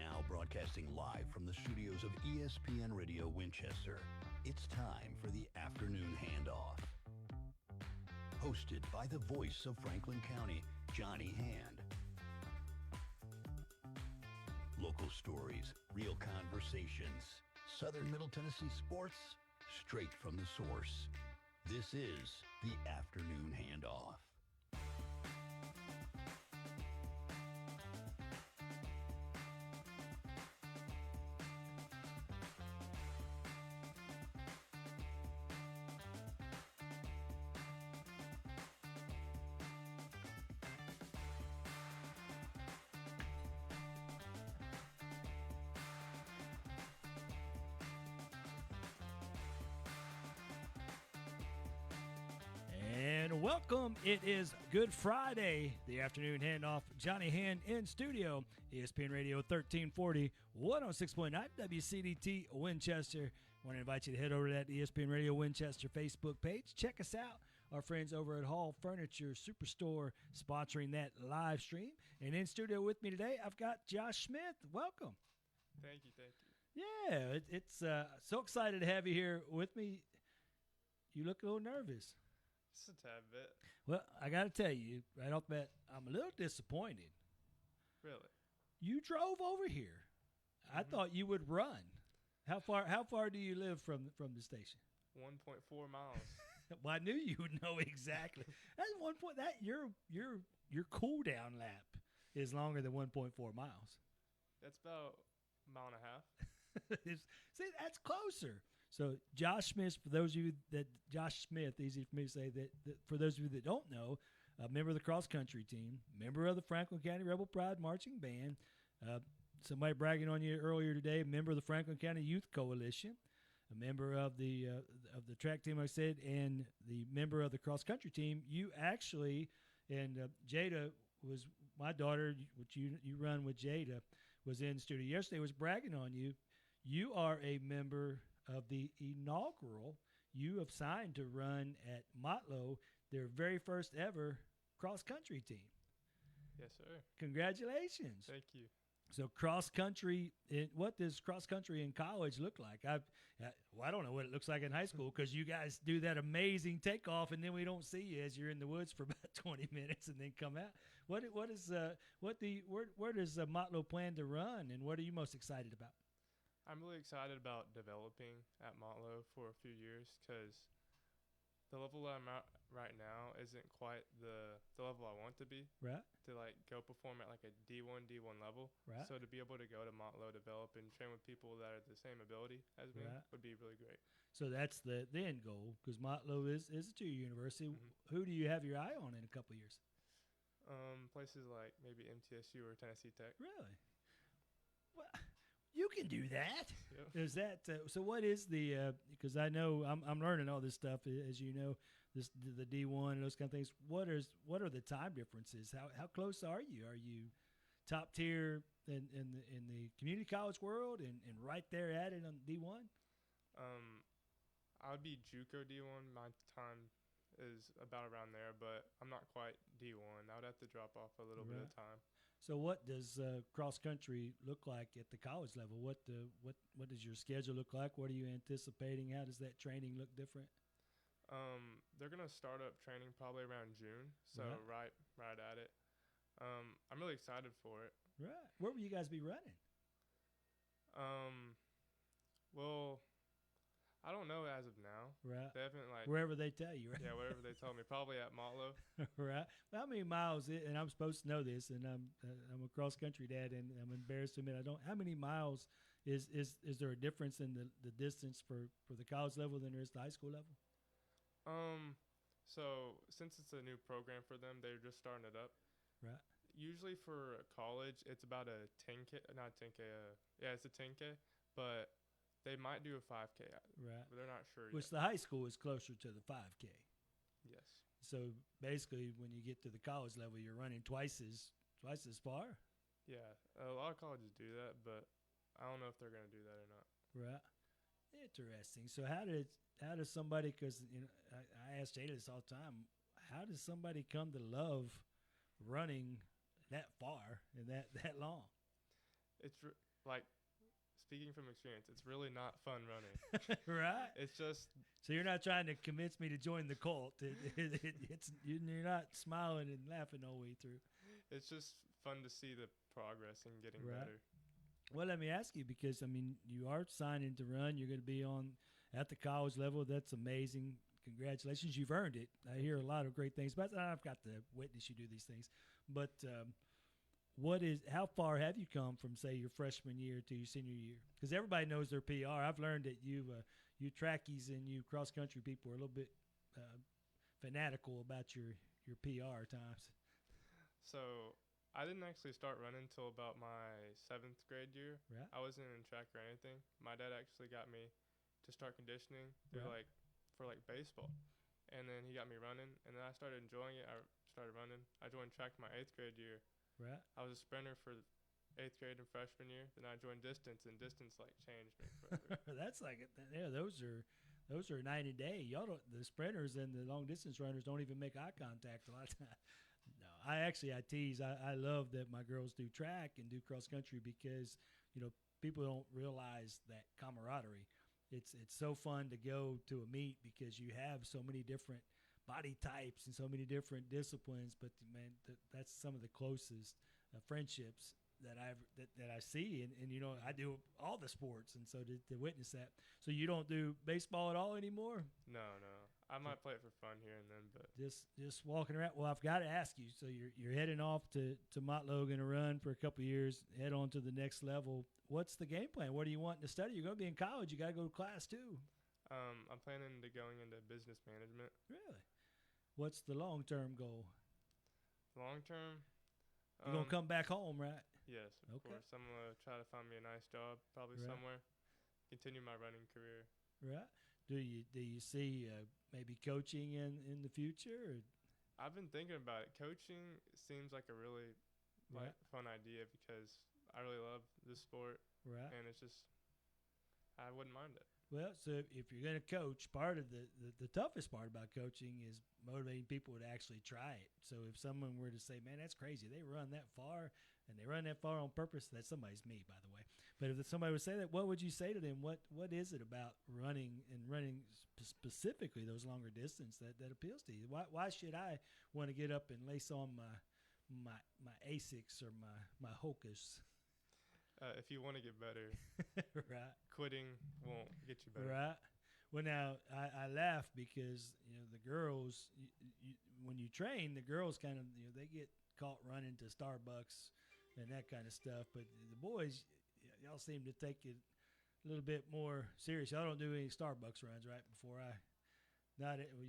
Now broadcasting live from the studios of ESPN Radio Winchester, it's time for the Afternoon Handoff. Hosted by the voice of Franklin County, Johnny Hand. Local stories, real conversations, Southern Middle Tennessee sports, straight from the source. This is the Afternoon Handoff. And welcome. It is Good Friday, the Afternoon Handoff. Johnny Hand in studio, ESPN Radio 1340, 106.9 WCDT Winchester. I want to invite you to head over to that ESPN Radio Winchester Facebook page. Check us out. Our friends over at Hall Furniture Superstore sponsoring that live stream. And in studio with me today, I've got Josh Smith. Welcome. Thank you. Yeah, it's so excited to have you here with me. You look a little nervous. Just a tad bit. Well, I got to tell you, right off the bat, I'm a little disappointed. Really? You drove over here. I thought you would run. How far do you live from the station? 1.4 miles. Well, I knew you would know exactly. That's 1 point. That your cool down lap is longer than 1.4 miles. That's about a mile and a half. See, that's closer. So Josh Smith, for those of you that Josh Smith, easy for me to say that for those of you that don't know, a member of the cross country team, member of the Franklin County Rebel Pride Marching Band, somebody bragging on you earlier today, a member of the Franklin County Youth Coalition, a member of the track team, like I said, and the member of the cross country team. You actually, and Jada was my daughter, which you run with Jada, was in studio yesterday, was bragging on you. You are a member of the inaugural, you have signed to run at Motlow, their very first ever cross-country team. Yes, sir. Congratulations. Thank you. So cross-country, what does cross-country in college look like? I don't know what it looks like in high school because you guys do that amazing takeoff and then we don't see you as you're in the woods for about 20 minutes and then come out. Where does Motlow plan to run and what are you most excited about? I'm really excited about developing at Motlow for a few years because the level I'm at right now isn't quite the level I want to be. Right. To go perform at a D1 level. Right. So to be able to go to Motlow, develop and train with people that are the same ability as me would be really great. So that's the end goal because Motlow is a two-year university. Mm-hmm. Who do you have your eye on in a couple of years? Places like maybe MTSU or Tennessee Tech. Really? Well, you can do that. Yep. Is that so? What is the? Because I know I'm learning all this stuff, as you know, the D1 and those kind of things. What are the time differences? How close are you? Are you top tier in the community college world and right there at it on D1? I would be JUCO D1. My time is about around there, but I'm not quite D1. I would have to drop off a little bit of time. So what does cross country look like at the college level? What does your schedule look like? What are you anticipating? How does that training look different? They're gonna start up training probably around June, so right at it. I'm really excited for it. Right. Where will you guys be running? Well, I don't know as of now. Right. They haven't wherever they tell you, right? Yeah, wherever they tell me. Probably at Motlow. Right. How many miles? And I'm supposed to know this, and I'm a cross country dad, and I'm embarrassed to admit I don't. How many miles is there a difference in the distance for the college level than there is the high school level? So since it's a new program for them, they're just starting it up. Right. Usually for college, it's about a 10K, not 10K. It's a 10K, but they might do a 5K. Right. But they're not sure yet. Which the high school is closer to the 5K. Yes. So basically, when you get to the college level, you're running twice as far. Yeah, a lot of colleges do that, but I don't know if they're going to do that or not. Right. Interesting. So how does somebody? Because I ask Jada this all the time. How does somebody come to love running that far and that long? like speaking from experience, it's really not fun running. Right. It's just So you're not trying to convince me to join the cult. You're not smiling and laughing all the way through. it's just fun to see the progress and getting Right. better. Well, let me ask you, because I mean, you are signing to run. You're going to be on at the college level. That's amazing. Congratulations, you've earned it. I hear a lot of great things about that. I've got to witness you do these things. But how far have you come from, say, your freshman year to your senior year? Because everybody knows their PR. I've learned that you trackies and you cross country people are a little bit fanatical about your PR times. So I didn't actually start running until about my 7th grade year. Right. I wasn't in track or anything. My dad actually got me to start conditioning through Right. for baseball, and then he got me running, and then I started enjoying it. I started running. I joined track my 8th grade year. Right. I was a sprinter for 8th grade and freshman year. Then I joined distance, and distance changed me forever. That's like those are night and day. Y'all don't, the sprinters and the long distance runners don't even make eye contact a lot of times. No, I tease. I love that my girls do track and do cross country because people don't realize that camaraderie. It's so fun to go to a meet because you have so many different body types and so many different disciplines. But man, that's some of the closest friendships that I see, and I do all the sports, and so to witness that. So you don't do baseball at all anymore? No. I might play it for fun here and then, but just walking around. Well, I've got to ask you. So you're heading off to Motlow, going to run for a couple of years, head on to the next level. What's the game plan? What are you wanting to study? You're going to be in college. You got to go to class too. I'm planning to going into business management. Really? What's the long-term goal? Long term, You're going to come back home, right? yes, of course. I'm gonna try to find me a nice job, probably Right. somewhere. Continue my running career. Right. Do you see maybe coaching in the future? Or? I've been thinking about it. Coaching seems like a really Right. fun idea because I really love this sport, Right. and it's just I wouldn't mind it. Well, so if you're going to coach, part of the toughest part about coaching is motivating people to actually try it. So if someone were to say, man, that's crazy, they run that far, and they run that far on purpose, that somebody's me, by the way. But if somebody would say that, what would you say to them? What is it about running specifically those longer distance that appeals to you? Why should I want to get up and lace on my Asics or my Hokas? If you want to get better, Right. quitting won't get you better. Right. Well, now I laugh because the girls, when you train, the girls kind of they get caught running to Starbucks and that kind of stuff. But the boys, y'all seem to take it a little bit more serious. Y'all don't do any Starbucks runs, right? Before I, not it. Well,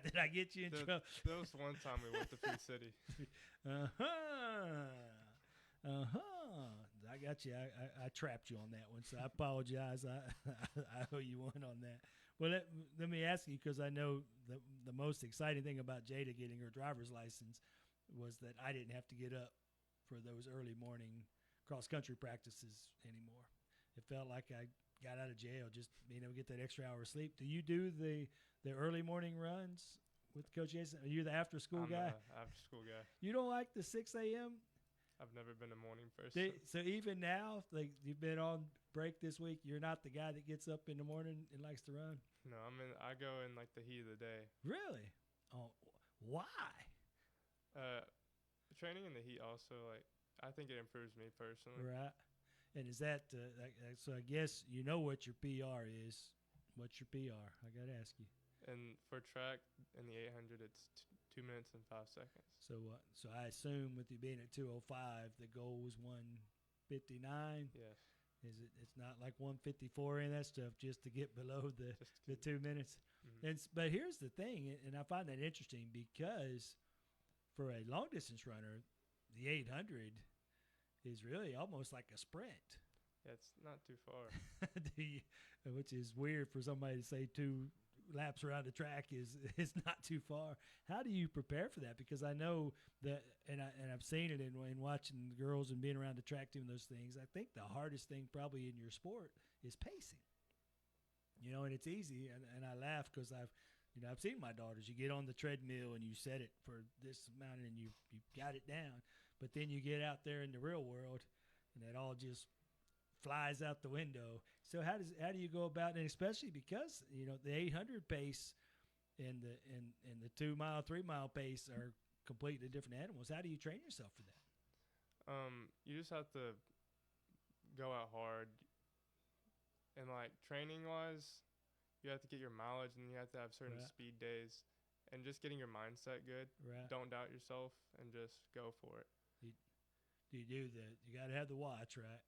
did I get you in trouble? There was one time we went to Food City. I got you. I trapped you on that one, so I apologize. I owe you one on that. Well, let me ask you, because I know the most exciting thing about Jada getting her driver's license was that I didn't have to get up for those early morning cross-country practices anymore. It felt like I got out of jail just being able to get that extra hour of sleep. Do you do the early morning runs with Coach Jason? Are you the after-school guy? I'm an after-school guy. You don't like the 6 a.m.? I've never been a morning person. So even now, like you've been on break this week, you're not the guy that gets up in the morning and likes to run? No, I go in like the heat of the day. Really? Oh, why? Training in the heat also, I think it improves me personally. Right. And is that so? I guess you know what your PR is. What's your PR? I got to ask you. And for track in the 800, it's 2 minutes and 5 seconds. So I assume with you being at 2:05, the goal was 1:59. Yes. It's not like 1:54 and that stuff, just to get below the 2 minutes. Mm-hmm. But here's the thing, and I find that interesting because for a long distance runner, the 800 is really almost like a sprint. Yeah, it's not too far. Which is weird for somebody to say 2 laps around the track is not too far. How do you prepare for that? Because I know that, and I've seen it in watching the girls and being around the track doing those things. I think the hardest thing probably in your sport is pacing. And it's easy, and I laugh because I've seen my daughters. You get on the treadmill and you set it for this amount, and you got it down. But then you get out there in the real world, and that all all just flies out the window. So how do you go about it? And especially because the 800 pace and the 2 mile, 3 mile pace are completely different animals. How do you train yourself for that? You just have to go out hard, and like training wise, you have to get your mileage, and you have to have certain speed days, and just getting your mindset good. Right. Don't doubt yourself, and just go for it. You got to have the watch, right?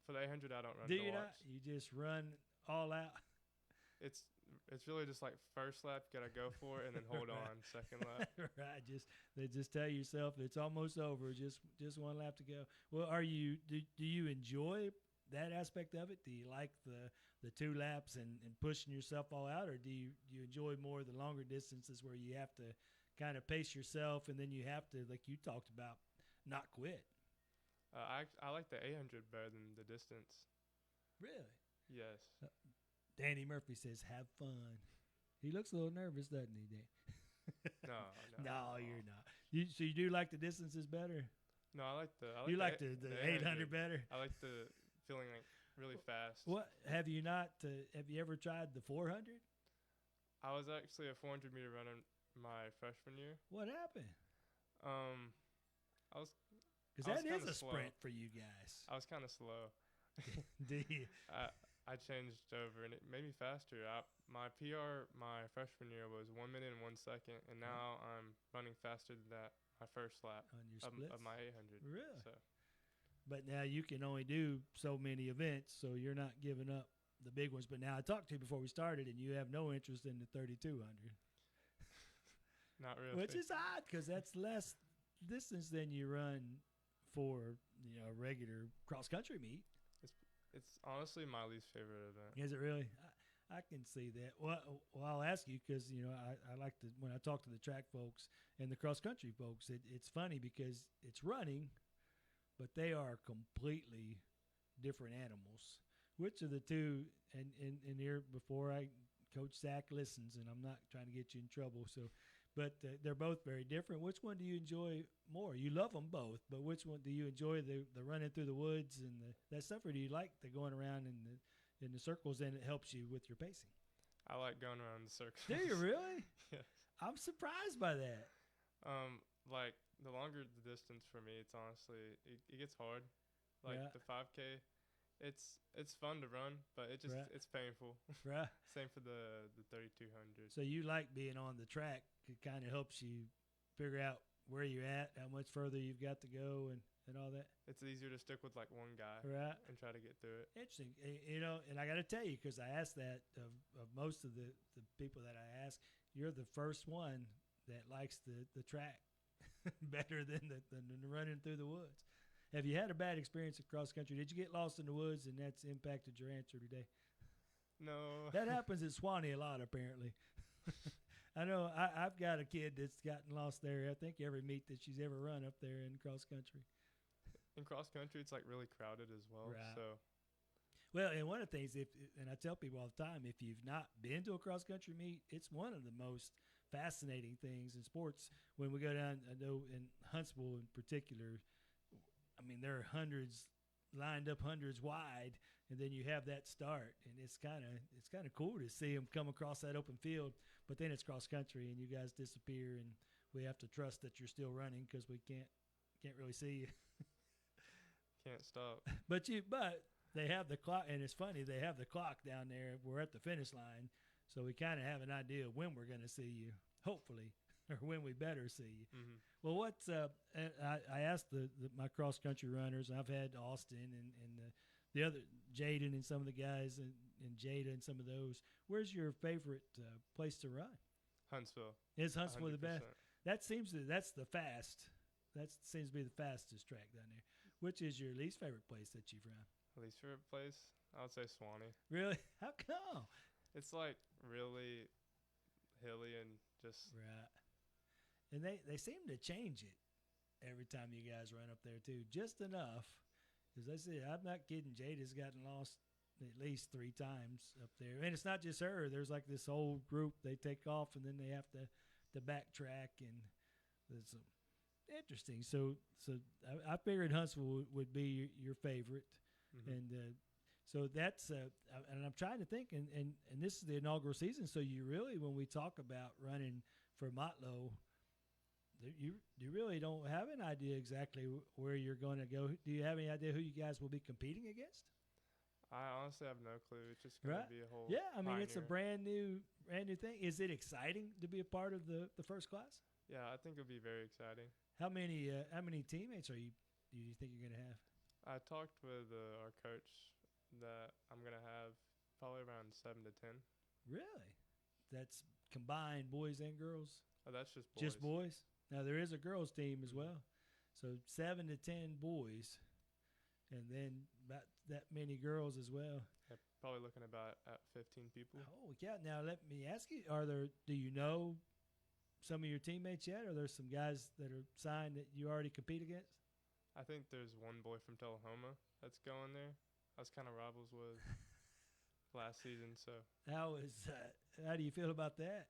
For the 800, I don't run. Do the you watch. not? You just run all out. It's really just like first lap, you gotta go for it, and then hold on second lap. Right. Just tell yourself it's almost over. Just one lap to go. Well, do you enjoy that aspect of it? Do you like the 2 laps and pushing yourself all out, or do you enjoy more the longer distances where you have to kind of pace yourself and then you have to, like you talked about, not quit? I like the 800 better than the distance. Really? Yes. Danny Murphy says, "Have fun." He looks a little nervous, doesn't he, Dan? No, you're not. So you do like the distances better? No, I like the 800 better? I like the feeling like really fast. What have you ever tried the 400? I was actually a 400 meter runner my freshman year. What happened? Because that is a sprint for you guys. I was kind of slow. Do you? I changed over, and it made me faster. My PR my freshman year was 1 minute and 1 second, and now I'm running faster than that my first lap on your splits? Of my 800. Really? So. But now you can only do so many events, so you're not giving up the big ones. But now I talked to you before we started, and you have no interest in the 3,200. Not really. Which is odd, because that's less distance than you run for a regular cross-country meet. It's honestly my least favorite event. Is it really? I can see that. Well, I'll ask you because, I like to, when I talk to the track folks and the cross-country folks, it's funny because it's running, but they are completely different animals. Which of the two, and here before Coach Zach listens, and I'm not trying to get you in trouble, but they're both very different. Which one do you enjoy more? You love them both, but which one do you enjoy, the running through the woods and that stuff, or do you like the going around in the circles and it helps you with your pacing? I like going around the circles. Do you really? Yes. I'm surprised by that. Like the longer the distance for me, it's honestly it gets hard. Like the 5K, it's fun to run, but it's painful. Right. Same for the 3,200. So you like being on the track? It kind of helps you figure out where you're at, how much further you've got to go, and all that. It's easier to stick with like one guy, right, and try to get through it. Interesting. And I got to tell you, because I asked that of most of the people that I asked, you're the first one that likes the track better than the running through the woods. Have you had a bad experience at cross country? Did you get lost in the woods and that's impacted your answer today? No. That happens at Swanee a lot, apparently. I know I've got a kid that's gotten lost there. I think every meet that she's ever run up there in cross country. In cross country, it's like really crowded as well. Right. So. Well, and one of the things, and I tell people all the time, if you've not been to a cross country meet, it's one of the most fascinating things in sports. When we go down, I know in Huntsville in particular, I mean, there are hundreds lined up, hundreds wide, and then you have that start, and it's kind of cool to see them come across that open field. But then it's cross country, and you guys disappear, and we have to trust that you're still running because we can't really see you. Can't stop. But they have the clock, and it's funny, they have the clock down there. We're at the finish line, so we kind of have an idea of when we're going to see you, hopefully, or when we better see you. Mm-hmm. Well, what's I asked my cross country runners. I've had Austin and the other Jaden and some of the guys and Jada and some of those. Where's your favorite place to run? Huntsville. Is Huntsville 100%. the best? That's the fast. That seems to be the fastest track down there. Which is your least favorite place that you've run? Least favorite place? I would say Swanee. Really? How come? It's like really hilly and just right. And they seem to change it every time you guys run up there too, just enough. Because I said, I'm not kidding. Jada's gotten lost at least 3 times up there, and it's not just her. There's like this whole group. They take off and then they have to backtrack, and Interesting. So I figured Huntsville would be your favorite, and so that's and I'm trying to think, and this is the inaugural season. So you really, when we talk about running for Motlow, you really don't have an idea exactly where you're going to go. Do you have any idea who you guys will be competing against? I honestly have no clue. It's just going to be a whole I mean, it's a pioneer. brand new thing. Is it exciting to be a part of the first class? Yeah, I think it'll be very exciting. How many teammates do you think you're going to have? I talked with our coach that I'm going to have probably around 7 to 10. Really? That's combined boys and girls? Oh, that's just boys. Just boys? Now, there is a girls team as well. So 7 to 10 boys, and then about that many girls as well. Yeah, probably looking about at 15 people. Oh, yeah. Now, let me ask you, do you know some of your teammates yet? Are there some guys that are signed that you already compete against? I think there's one boy from Tullahoma that's going there. I was kind of rivals with last season, so. How do you feel about that?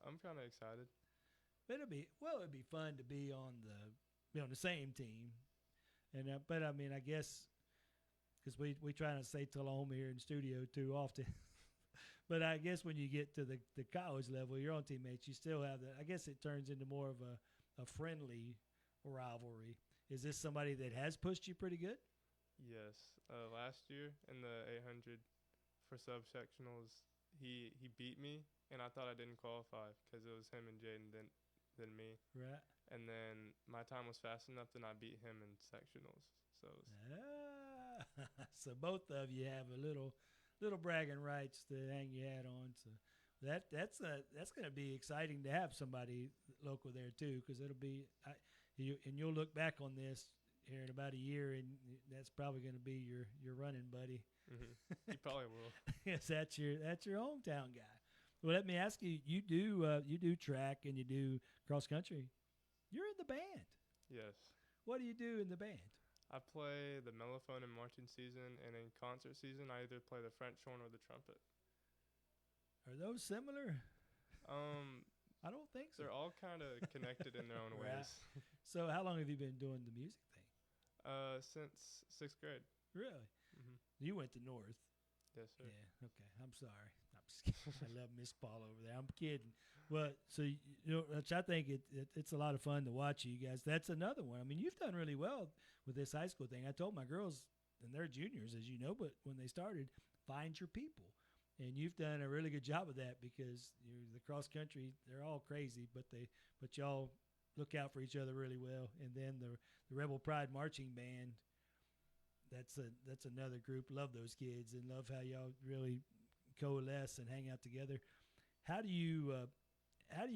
I'm kind of excited. It'd be fun to be on the same team, and but I mean, I guess because we try not to say Tullahoma here in the studio too often, but I guess when you get to the college level, your own teammates, you still have that. I guess it turns into more of a friendly rivalry. Is this somebody that has pushed you pretty good? Yes, last year in the 800 for subsectionals, he beat me, and I thought I didn't qualify because it was him and Jaden than me. Right. And then my time was fast enough, then I beat him in sectionals. So so both of you have a little bragging rights to hang your hat on. So that's going to be exciting to have somebody local there too, because it'll be and you'll look back on this here in about a year, and that's probably going to be your running buddy. You probably will. Yes, that's your hometown guy. Well, let me ask you: you do track and you do cross country. You're in the band. Yes. What do you do in the band? I play the mellophone in marching season, and in concert season, I either play the French horn or the trumpet. Are those similar? I don't think so. They're all kind of connected in their own Right. ways. So how long have you been doing the music thing? Since 6th grade. Really? Mm-hmm. You went to North. Yes, sir. Yeah. Okay. I'm sorry. I'm just kidding. I love Miss Paul over there. I'm kidding. But so which I think it's a lot of fun to watch you guys. That's another one. I mean, you've done really well with this high school thing. I told my girls, and they're juniors, as you know, but when they started, find your people. And you've done a really good job of that because the cross country, they're all crazy, but y'all look out for each other really well. And then the Rebel Pride marching band, that's another group. Love those kids and love how y'all really coalesce and hang out together. How do you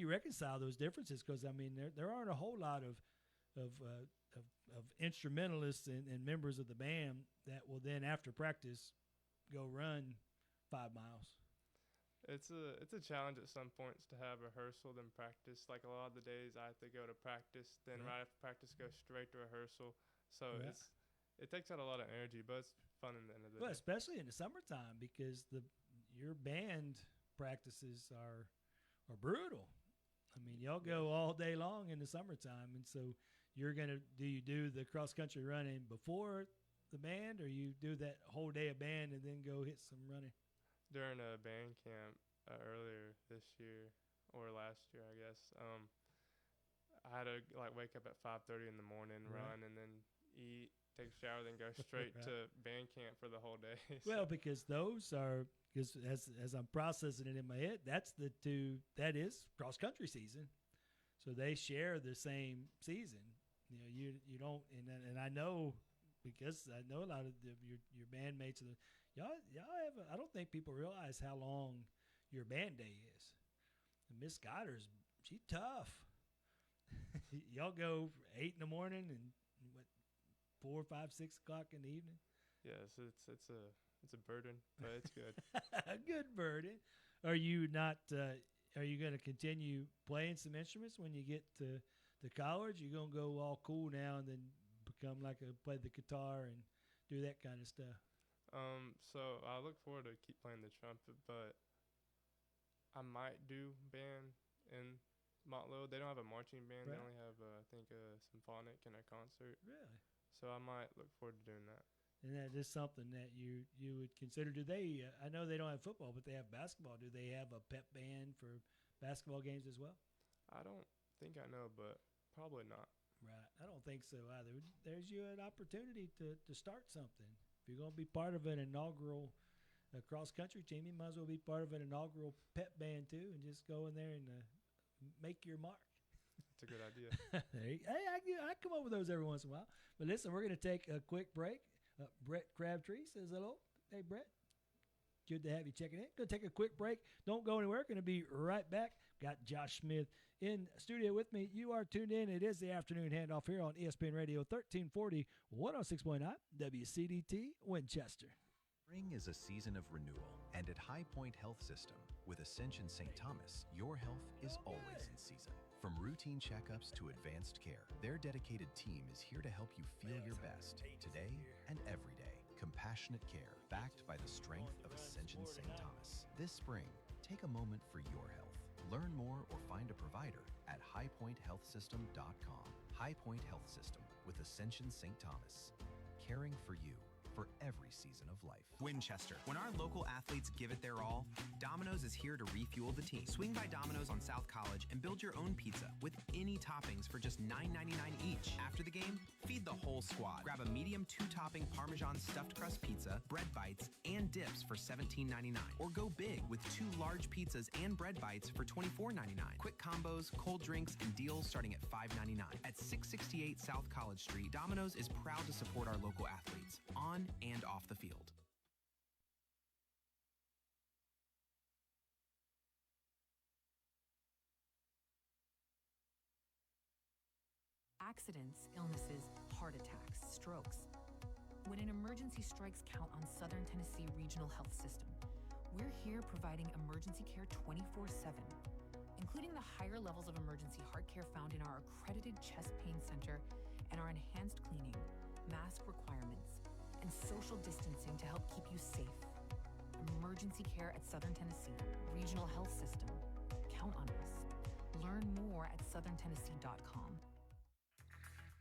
reconcile those differences? Because I mean, there aren't a whole lot of instrumentalists and members of the band that will then after practice go run 5 miles. It's a challenge at some points to have rehearsal then practice. Like a lot of the days I have to go to practice, then right after practice go straight to rehearsal. So it takes out a lot of energy, but it's fun in the end of the day. Especially in the summertime because your band practices are brutal. I mean, y'all go all day long in the summertime, and so do you do the cross country running before the band, or you do that whole day of band and then go hit some running? During a band camp earlier this year or last year, I guess, I had to wake up at 5:30 in the morning, run, and then eat, take a shower, then go straight to band camp for the whole day. Well, because as I'm processing it in my head, that is cross country season, so they share the same season. You don't, and I know because I know a lot of your bandmates. Y'all have. I don't think people realize how long your band day is. And Miss Goddard's, she's tough. Y'all go 8 in the morning and 4, 5, 6 o'clock in the evening. Yes, it's a burden, but it's good. A good burden. Are you not? Are you going to continue playing some instruments when you get to college? You're going to go all cool now and then become play the guitar and do that kind of stuff. So I look forward to keep playing the trumpet, but I might do band in Montlow, they don't have a marching band. Right. They only have, I think, a symphonic and a concert. Really? So I might look forward to doing that. And that is something that you would consider. Do they? I know they don't have football, but they have basketball. Do they have a pep band for basketball games as well? I don't think I know, but probably not. Right. I don't think so either. There's you an opportunity to start something. If you're going to be part of an inaugural cross-country team, you might as well be part of an inaugural pep band too, and just go in there and make your mark. It's a good idea. Hey, I come up with those every once in a while. But listen, we're going to take a quick break. Brett Crabtree says hello. Hey, Brett. Good to have you checking in. Going to take a quick break. Don't go anywhere. Going to be right back. Got Josh Smith in studio with me. You are tuned in. It is the Afternoon Handoff here on ESPN Radio 1340, 106.9 WCDT Winchester. Spring is a season of renewal, and at High Point Health System, with Ascension St. Thomas, your health is always in season. From routine checkups to advanced care, their dedicated team is here to help you feel your best today and every day. Compassionate care backed by the strength of Ascension St. Thomas. This spring, take a moment for your health. Learn more or find a provider at highpointhealthsystem.com. High Point Health System with Ascension St. Thomas. Caring for you for every season of life. Winchester. When our local athletes give it their all, Domino's is here to refuel the team. Swing by Domino's on South College and build your own pizza with any toppings for just $9.99 each. After the game, feed the whole squad. Grab a medium 2-topping Parmesan stuffed crust pizza, bread bites, and dips for $17.99. Or go big with 2 large pizzas and bread bites for $24.99. Quick combos, cold drinks, and deals starting at $5.99. At 668 South College Street, Domino's is proud to support our local athletes on and off the field. Accidents, illnesses, heart attacks, strokes. When an emergency strikes, count on Southern Tennessee Regional Health System. We're here providing emergency care 24/7, including the higher levels of emergency heart care found in our accredited chest pain center and our enhanced cleaning, mask requirements, and social distancing to help keep you safe. Emergency care at Southern Tennessee Regional Health System. Count on us. Learn more at southerntennessee.com.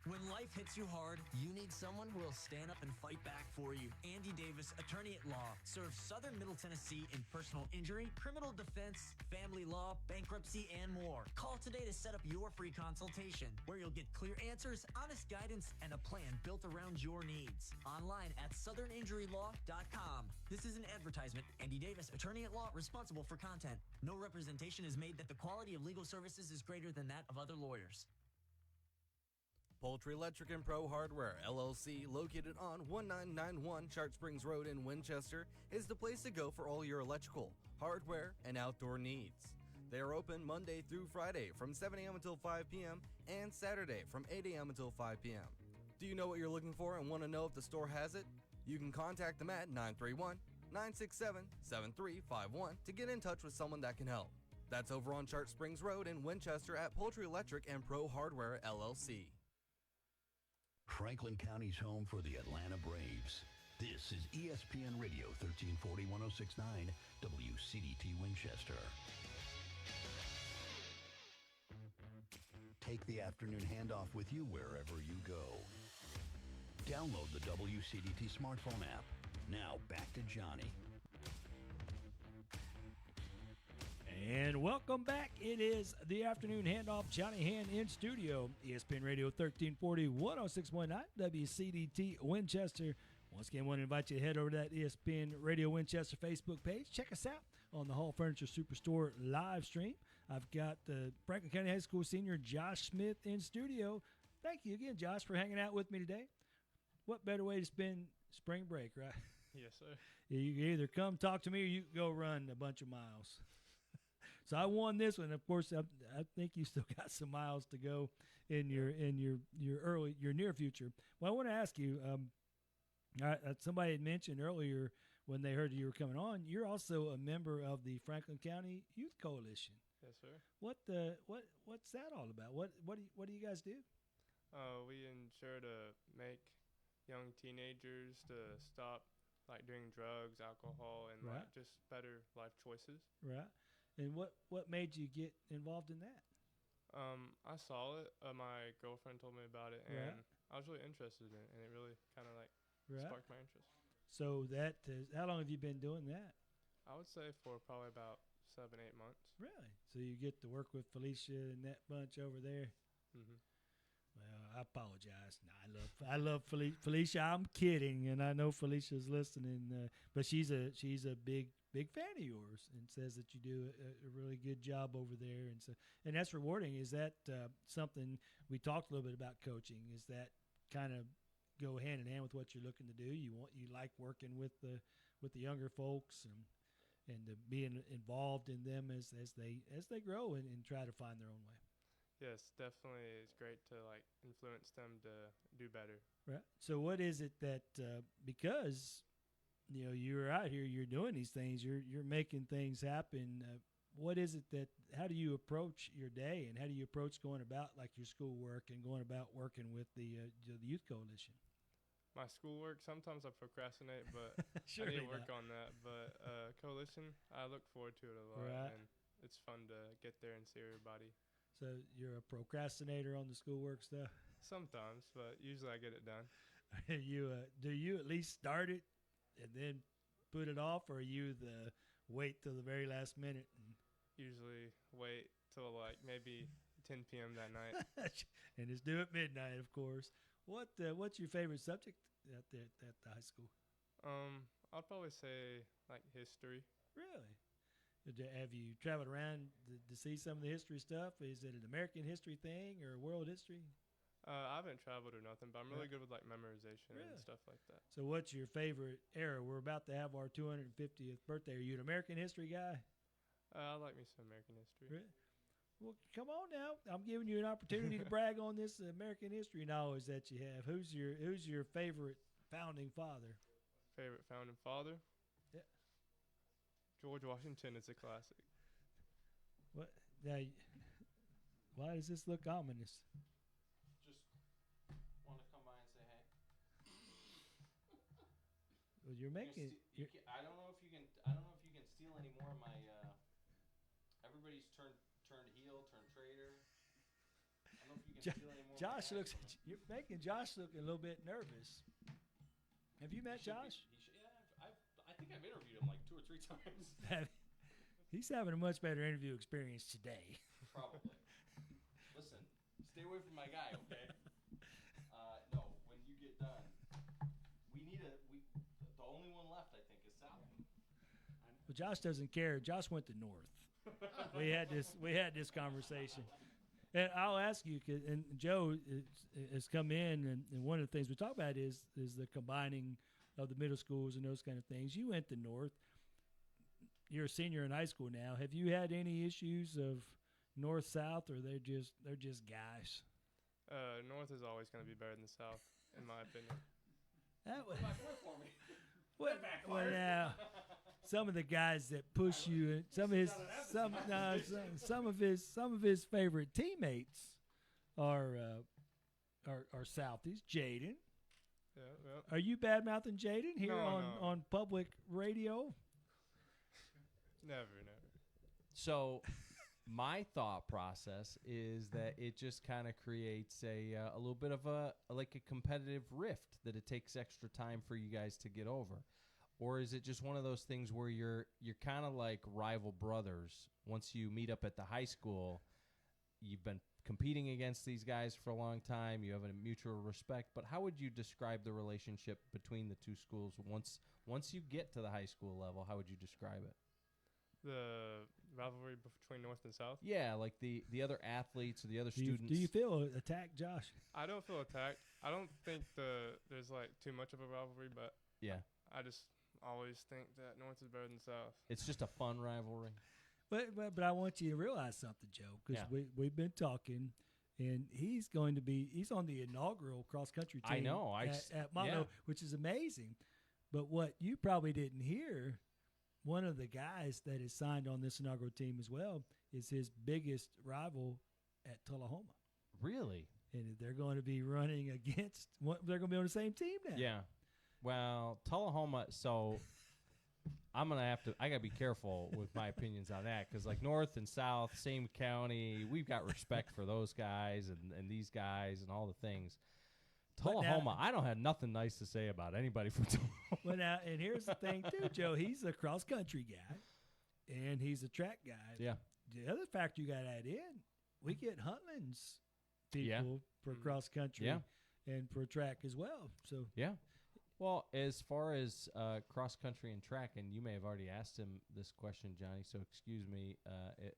When life hits you hard, you need someone who will stand up and fight back for you. Andy Davis, attorney at law, serves Southern Middle Tennessee in personal injury, criminal defense, family law, bankruptcy, and more. Call today to set up your free consultation, where you'll get clear answers, honest guidance, and a plan built around your needs. Online at southerninjurylaw.com. This is an advertisement. Andy Davis, attorney at law, responsible for content. No representation is made that the quality of legal services is greater than that of other lawyers. Poultry Electric and Pro Hardware, LLC, located on 1991 Chart Springs Road in Winchester, is the place to go for all your electrical, hardware, and outdoor needs. They are open Monday through Friday from 7 a.m. until 5 p.m. and Saturday from 8 a.m. until 5 p.m. Do you know what you're looking for and want to know if the store has it? You can contact them at 931-967-7351 to get in touch with someone that can help. That's over on Chart Springs Road in Winchester at Poultry Electric and Pro Hardware, LLC. Franklin County's home for the Atlanta Braves. This is ESPN Radio 1340 1069 WCDT Winchester. Take the Afternoon Handoff with you wherever you go. Download the WCDT smartphone app. Now back to Johnny. And welcome back. It is the Afternoon Handoff. Johnny Hand in studio. ESPN Radio 1340, 106.9 WCDT Winchester. Once again, I want to invite you to head over to that ESPN Radio Winchester Facebook page. Check us out on the Hall Furniture Superstore live stream. I've got the Franklin County High School senior Josh Smith in studio. Thank you again, Josh, for hanging out with me today. What better way to spend spring break, right? Yes, sir. You can either come talk to me or you can go run a bunch of miles. So I won this one. Of course, I think you still got some miles to go in your near future. Well, I want to ask you. Somebody had mentioned earlier when they heard you were coming on. You're also a member of the Franklin County Youth Coalition. Yes, sir. What's that all about? What do you guys do? We ensure to make young teenagers to stop doing drugs, alcohol, and Right. just better life choices. Right. And what made you get involved in that? I saw it. My girlfriend told me about it, and Right. I was really interested in it, and it really kind of like Right. sparked my interest. So that is, how long have you been doing that? I would say for probably about 7-8 months. Really? So you get to work with Felicia and that bunch over there. Mm-hmm. Well, I apologize. No, I love Felicia. I'm kidding, and I know Felicia's listening. But she's a big fan of yours, and says that you do a really good job over there, and that's rewarding. Is that something we talked a little bit about coaching? Is that kind of go hand in hand with what you're looking to do? You like working with the younger folks and being involved in them as they grow and try to find their own way. Yes, definitely. It's great to like influence them to do better. Right. So what is it that because you're out here, you're doing these things, you're making things happen. What is it that? How do you approach your day, and how do you approach going about like your schoolwork and going about working with the youth coalition? My schoolwork, sometimes I procrastinate, but Sure I need to work on that. But coalition, I look forward to it a lot, Right. and it's fun to get there and see everybody. So you're a procrastinator on the schoolwork stuff. Sometimes, but usually I get it done. Do you at least start it and then put it off, or are you the wait till the very last minute? Usually wait till like maybe 10 p.m. that night. And it's due at midnight, of course. What's your favorite subject at the high school? I'd probably say like history. Really? Have you traveled around to see some of the history stuff? Is it an American history thing or world history? I haven't traveled or nothing, but I'm really good with like memorization Really? and stuff like that. So what's your favorite era? We're about to have our 250th birthday. Are you an American history guy? I like me some American history. Really? Well, come on now. I'm giving you an opportunity to brag on this American history knowledge that you have. Who's your favorite founding father? Favorite founding father? Yeah. George Washington is a classic. What? Now, why does this look ominous? Just want to come by and say hey. Well, you're making. I don't know if you can. I don't know if you can steal any more of my. Everybody's turned heel, turned traitor. I don't know if you can steal any more. Josh looks. You're making Josh look a little bit nervous. Have you met Josh? I think I've interviewed him like 2 or 3 times. He's having a much better interview experience today. Probably. Listen, stay away from my guy, okay? No, when you get done, the only one left, I think, is Sally. Well, Josh doesn't care. Josh went to North. We had this conversation. And I'll ask you, and Joe has come in, and one of the things we talk about is the combining of the middle schools and those kind of things. You went to North. You're a senior in high school now. Have you had any issues of North-South, or they're just guys? North is always going to be better than the South, in my opinion. That was, For me. well, now, some of the guys that push you, some of his favorite teammates are Southies. Jaden. Yeah. Are you bad-mouthing Jaden here No. on public radio? Never. So my thought process is that it just kind of creates a little bit of a competitive rift, that it takes extra time for you guys to get over. Or is it just one of those things where you're kind of like rival brothers? Once you meet up at the high school, you've been competing against these guys for a long time. You have a mutual respect. But how would you describe the relationship between the two schools once you get to the high school level? How would you describe it? The rivalry between North and South? Yeah, like the other athletes or the other students. Do you feel attacked, Josh? I don't feel attacked. I don't think there's like too much of a rivalry, but yeah, I just always think that North is better than South. It's just a fun rivalry. But I want you to realize something, Joe, because we've been talking, and he's on the inaugural cross country team. I know. At Mono, which is amazing. But what you probably didn't hear, one of the guys that is signed on this inaugural team as well is his biggest rival at Tullahoma. Really? And they're going to be running against. They're going to be on the same team now. Yeah. Well, Tullahoma. So I gotta be careful with my opinions on that because like North and South, same county, we've got respect for those guys and these guys and all the things. Tullahoma, I don't have nothing nice to say about anybody from Tullahoma. Well, now, and here's the thing too, Joe. He's a cross country guy, and he's a track guy. Yeah. The other factor you got to add in, we get Huntland's people for cross country and for track as well. So yeah. Well, as far as cross country and track, and you may have already asked him this question, Johnny, so excuse me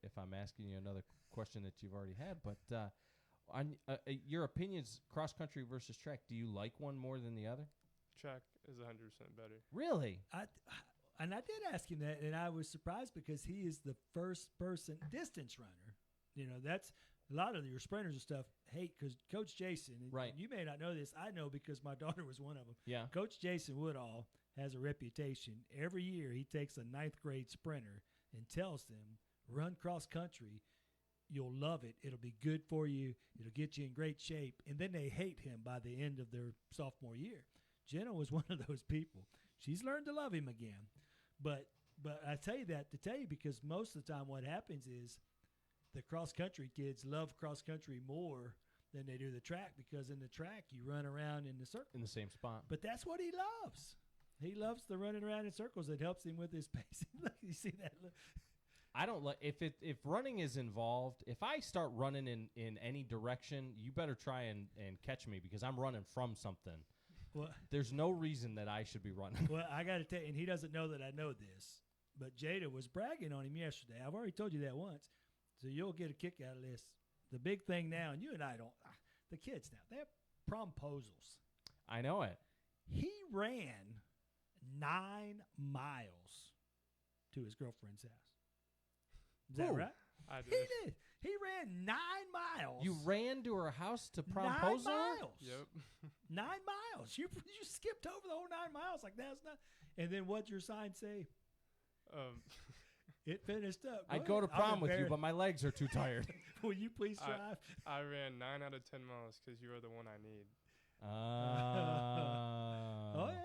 if I'm asking you another question that you've already had. But on your opinions, cross country versus track, do you like one more than the other? Track is 100% better. Really? I did ask him that, and I was surprised because he is the first person distance runner. You know, that's a lot of your sprinters and stuff hate because Coach Jason, and you may not know this, I know because my daughter was one of them. Yeah. Coach Jason Woodall has a reputation. Every year he takes a 9th grade sprinter and tells them, run cross country. You'll love it. It'll be good for you. It'll get you in great shape. And then they hate him by the end of their sophomore year. Jenna was one of those people. She's learned to love him again. But I tell you that to tell you because most of the time what happens is the cross-country kids love cross-country more than they do the track because in the track you run around in the circle. In the same spot. But that's what he loves. He loves the running around in circles. It helps him with his pace. Look, you see that? Look. I don't like if running is involved. If I start running in any direction, you better try and catch me because I'm running from something. Well, there's no reason that I should be running. Well, I got to tell you, and he doesn't know that I know this, but Jada was bragging on him yesterday. I've already told you that once, so you'll get a kick out of this. The big thing now, and you and I don't, the kids now, they have promposals. I know it. He ran 9 miles to his girlfriend's house. Is that right? I did. He did. He ran 9 miles. You ran to her house to 9 promposal? miles. Yep. 9 miles. You skipped over the whole 9 miles like that's not. And then what'd your sign say? It finished up. I'd go to prom with you, but my legs are too tired. Will you please drive? I ran 9 out of 10 miles because you are the one I need. Oh yeah.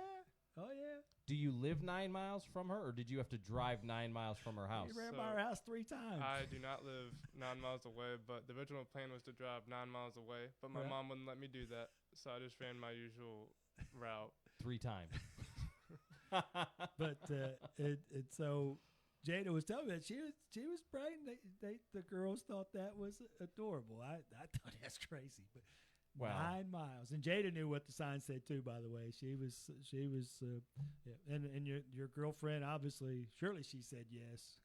Oh yeah. Do you live 9 miles from her, or did you have to drive 9 miles from her house? He ran by her house 3 times. I do not live 9 miles away, but the original plan was to drive 9 miles away, but my mom wouldn't let me do that, so I just ran my usual route. 3 times. But so Jada was telling me that she was bragging. The girls thought that was adorable. I thought that's crazy, but. Wow. 9 miles, and Jada knew what the sign said too. By the way, she was, and your girlfriend obviously, surely she said yes.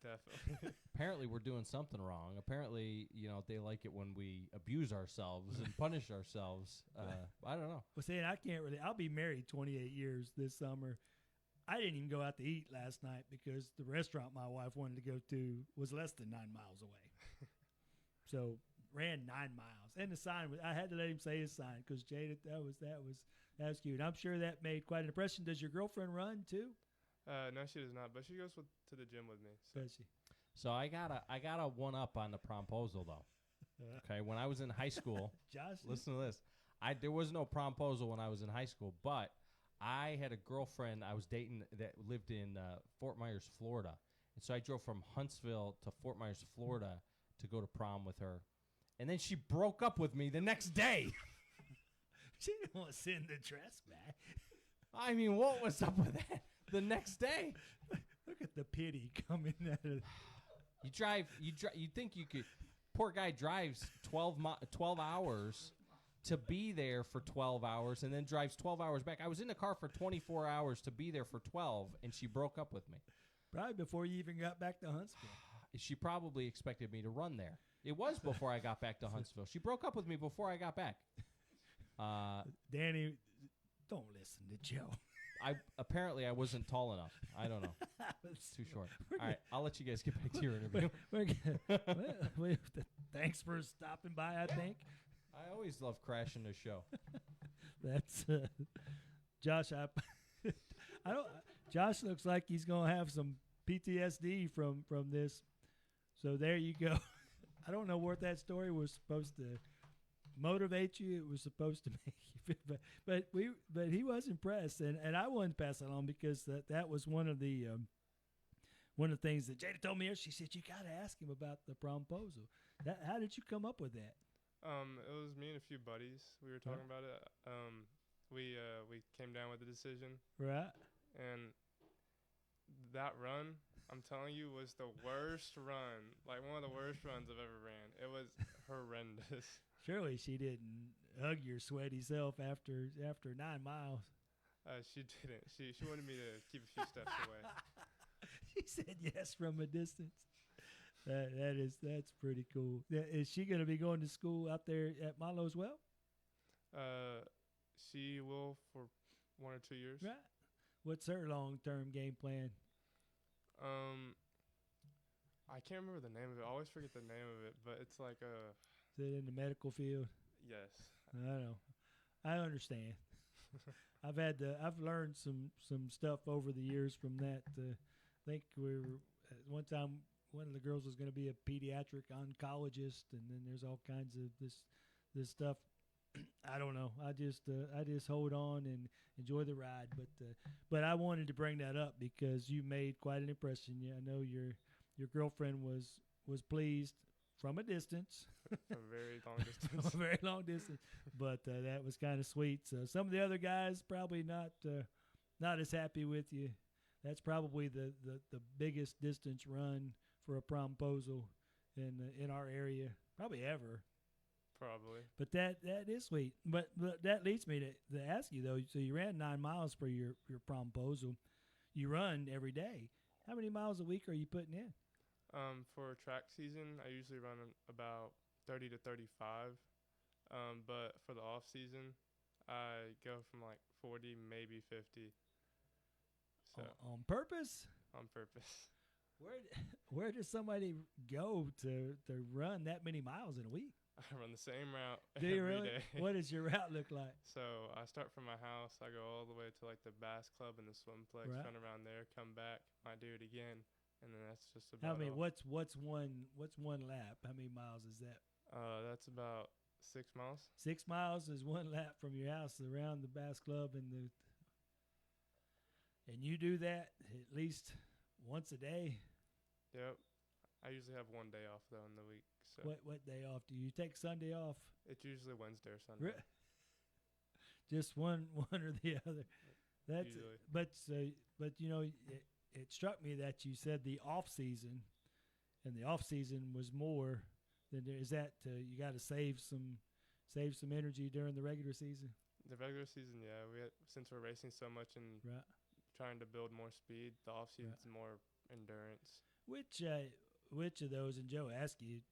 Definitely. Apparently, we're doing something wrong. Apparently, they like it when we abuse ourselves and punish ourselves. I don't know. Well, see, and I can't really. I'll be married 28 years this summer. I didn't even go out to eat last night because the restaurant my wife wanted to go to was less than 9 miles away. So. Ran 9 miles, and the sign I had to let him say his sign because Jada, that was cute. I'm sure that made quite an impression. Does your girlfriend run too? No, she does not, but she goes to the gym with me. So. Does she? So I got a one up on the promposal though. Okay, when I was in high school, Josh, listen to this. There was no promposal when I was in high school, but I had a girlfriend I was dating that lived in Fort Myers, Florida, and so I drove from Huntsville to Fort Myers, Florida, to go to prom with her. And then she broke up with me the next day. She didn't want to send the dress back. I mean, what was up with that? The next day. Look at the pity coming out of. You think you could. Poor guy drives 12 hours to be there for 12 hours and then drives 12 hours back. I was in the car for 24 hours to be there for 12, and she broke up with me. Probably before you even got back to Huntsville. She probably expected me to run there. It was before I got back to Huntsville. She broke up with me before I got back. Danny, don't listen to Joe. Apparently I wasn't tall enough. I don't know. It's too short. All right, I'll let you guys get back to your interview. Thanks for stopping by, I think. I always love crashing the show. That's Josh. I don't. Josh looks like he's gonna have some PTSD from this. So there you go. I don't know what that story was supposed to motivate you. It was supposed to make you feel bad. But he was impressed, and I wanted to pass it on because that was one of the things that Jada told me. She said you got to ask him about the promposal. How did you come up with that? It was me and a few buddies. We were talking about it. We came down with a decision. Right. And that run, I'm telling you, was the worst run. Like one of the worst runs I've ever ran. It was horrendous. Surely she didn't hug your sweaty self after 9 miles. She didn't. She wanted me to keep a few steps away. She said yes from a distance. That's pretty cool. Is she going to be going to school out there at Milo as well? She will for 1 or 2 years. Right. What's her long-term game plan? I can't remember the name of it. I always forget the name of it, but it's like Is it in the medical field? Yes. I know. I understand. I've learned some stuff over the years from that. I think one time one of the girls was going to be a pediatric oncologist, and then there's all kinds of this stuff. I don't know. I just hold on and enjoy the ride. But I wanted to bring that up because you made quite an impression. Yeah, I know your girlfriend was pleased from a distance. From a very long distance. From a very long distance. But that was kind of sweet. So some of the other guys probably not as happy with you. That's probably the biggest distance run for a promposal in our area, probably ever. Probably. But that is sweet. But that leads me to ask you, though. So you ran 9 miles for your promposal. You run every day. How many miles a week are you putting in? For track season, I usually run about 30 to 35. But for the off season, I go from like 40, maybe 50. So on purpose? On purpose. Where does somebody go to run that many miles in a week? I run the same route Do you every really? day. What does your route look like? So I start from my house. I go all the way to like the bass club and the swimplex, Right. run around there, come back, I do it again, and then that's just about. How many? all. What's one lap? How many miles is that? That's about 6 miles. 6 miles is one lap from your house around the bass club and you do that at least once a day. Yep. I usually have 1 day off though in the week. So What day off do you take? Sunday off? it's usually Wednesday or Sunday. Just one or the other. That's Usually. but you know it struck me that you said the off season, and the off season was more than there. Is that you got to save some energy during the regular season? The regular season, yeah, since we're racing so much and Right. trying to build more speed, the off season's more endurance. Which of those, and Joe asked you,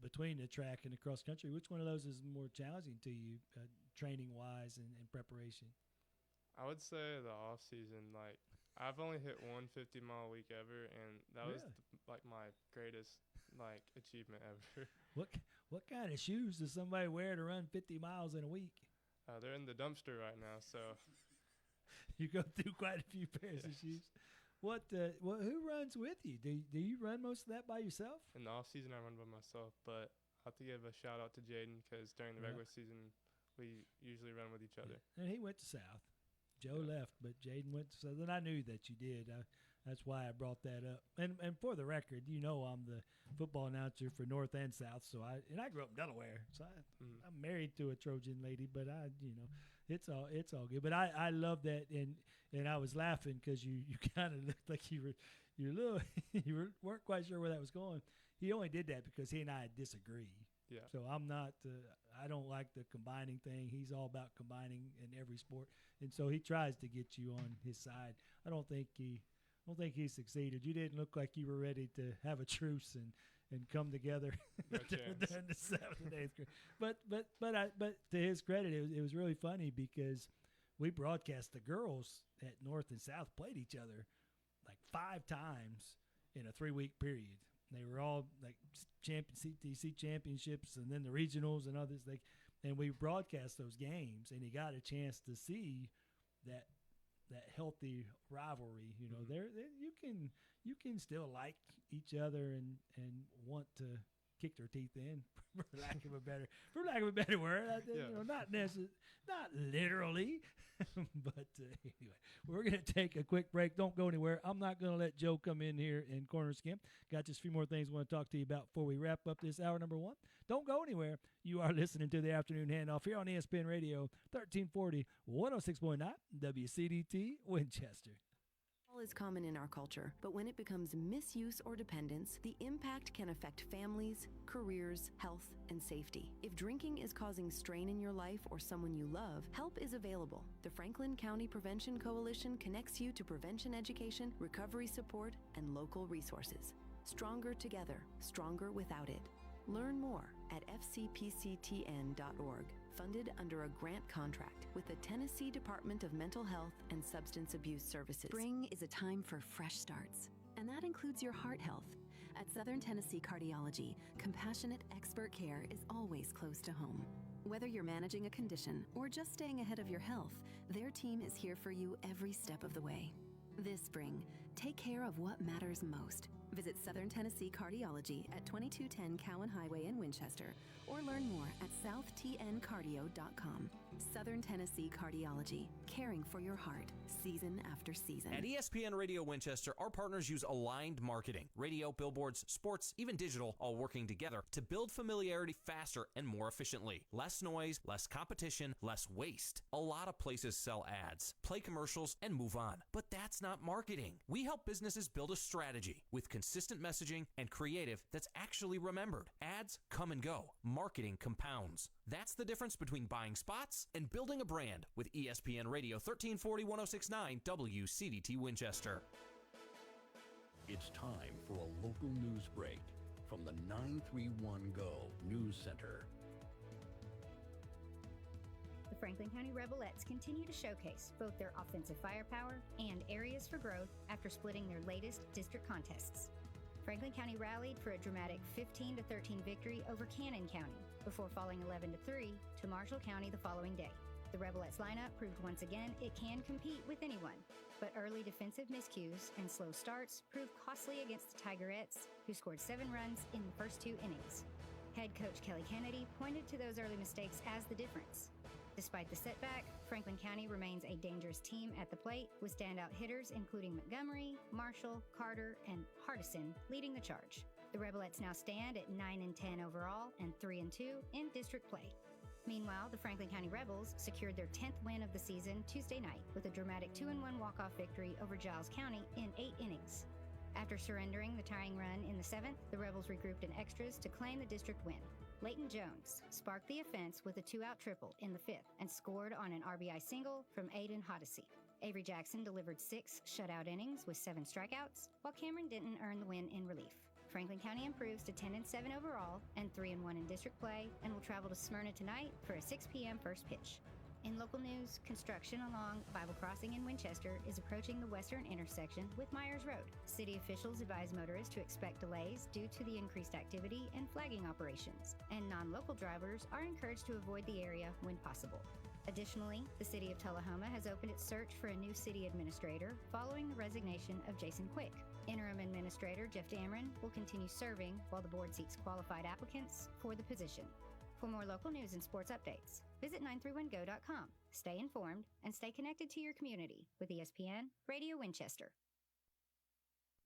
between the track and the cross country, which one of those is more challenging to you, training wise and preparation? I would say the off season, like I've only hit one 50-mile week ever, and that was like my greatest like achievement ever. What kind of shoes does somebody wear to run 50 miles in a week? They're in the dumpster right now, so You go through quite a few pairs of shoes. Who runs with you? Do you run most of that by yourself? in the off season I run by myself, but I have to give a shout out to Jaden because during the regular season we usually run with each other. And he went to South. Joe left, but Jaden went to South. And I knew that you did. That's why I brought that up. And for the record, you know I'm the football announcer for North and South. So I grew up in Delaware. So I'm married to a Trojan lady, but it's all good. But I love that, and I was laughing because you kind of looked like you weren't quite sure where that was going. He only did that because he and I disagree. Yeah. So I'm not. I don't like the combining thing. He's all about combining in every sport, and so he tries to get you on his side. I don't think he succeeded. You didn't look like you were ready to have a truce and come together No during chance. the 7th and 8th grade. But to his credit, it was really funny because we broadcast the girls at North and South played each other like 5 times in a 3-week period. They were all like CTC championships and then the regionals and others. And we broadcast those games, and he got a chance to see that healthy rivalry. You know, you can still like each other and want to kicked her teeth in, for lack of a better word. Not literally, but anyway, we're going to take a quick break. Don't go anywhere. I'm not going to let Joe come in here and corner skim. Got just a few more things I want to talk to you about before we wrap up this hour number 1. Don't go anywhere. You are listening to the Afternoon Handoff here on ESPN Radio 1340 106.9 WCDT Winchester. Alcohol is common in our culture, but when it becomes misuse or dependence, the impact can affect families, careers, health, and safety. If drinking is causing strain in your life or someone you love, help is available. The Franklin County Prevention Coalition connects you to prevention education, recovery support, and local resources. Stronger together, stronger without it. Learn more at fcpctn.org. Funded under a grant contract with the Tennessee Department of Mental Health and Substance Abuse Services. Spring is a time for fresh starts, and that includes your heart health. At Southern Tennessee Cardiology, compassionate expert care is always close to home. Whether you're managing a condition or just staying ahead of your health, their team is here for you every step of the way. This spring, take care of what matters most. Visit Southern Tennessee Cardiology at 2210 Cowan Highway in Winchester, or learn more at southtncardio.com. Southern Tennessee Cardiology, caring for your heart, season after season. At ESPN Radio Winchester, our partners use aligned marketing. Radio, billboards, sports, even digital, all working together to build familiarity faster and more efficiently. Less noise, less competition, less waste. A lot of places sell ads, play commercials, and move on. But that's not marketing. We help businesses build a strategy with consistent messaging and creative that's actually remembered. Ads come and go. Marketing compounds. That's the difference between buying spots and building a brand with ESPN Radio 1340 1069 WCDT Winchester. It's time for a local news break from the 931 Go News Center. The Franklin County Rebelettes continue to showcase both their offensive firepower and areas for growth after splitting their latest district contests. Franklin County rallied for a dramatic 15-13 victory over Cannon County before falling 11-3 to Marshall County the following day. The Rebelettes lineup proved once again it can compete with anyone, but early defensive miscues and slow starts proved costly against the Tigerettes, who scored 7 runs in the first 2 innings. Head coach Kelly Kennedy pointed to those early mistakes as the difference. Despite the setback, Franklin County remains a dangerous team at the plate, with standout hitters including Montgomery, Marshall, Carter, and Hardison leading the charge. The Rebelettes now stand at 9-10 overall and 3-2 in district play. Meanwhile, the Franklin County Rebels secured their 10th win of the season Tuesday night with a dramatic 2-1 walk-off victory over Giles County in 8 innings. After surrendering the tying run in the 7th, the Rebels regrouped in extras to claim the district win. Leighton Jones sparked the offense with a 2-out triple in the 5th and scored on an RBI single from Aiden Hoddesy. Avery Jackson delivered 6 shutout innings with 7 strikeouts, while Cameron Denton earned the win in relief. Franklin County improves to 10-7 overall and 3-1 in district play and will travel to Smyrna tonight for a 6 p.m. first pitch. In local news, construction along Bible Crossing in Winchester is approaching the western intersection with Myers Road. City officials advise motorists to expect delays due to the increased activity and flagging operations, and non-local drivers are encouraged to avoid the area when possible. Additionally, the City of Tullahoma has opened its search for a new city administrator following the resignation of Jason Quick. Interim Administrator Jeff Dameron will continue serving while the board seeks qualified applicants for the position. For more local news and sports updates, visit 931go.com. Stay informed and stay connected to your community with ESPN Radio Winchester.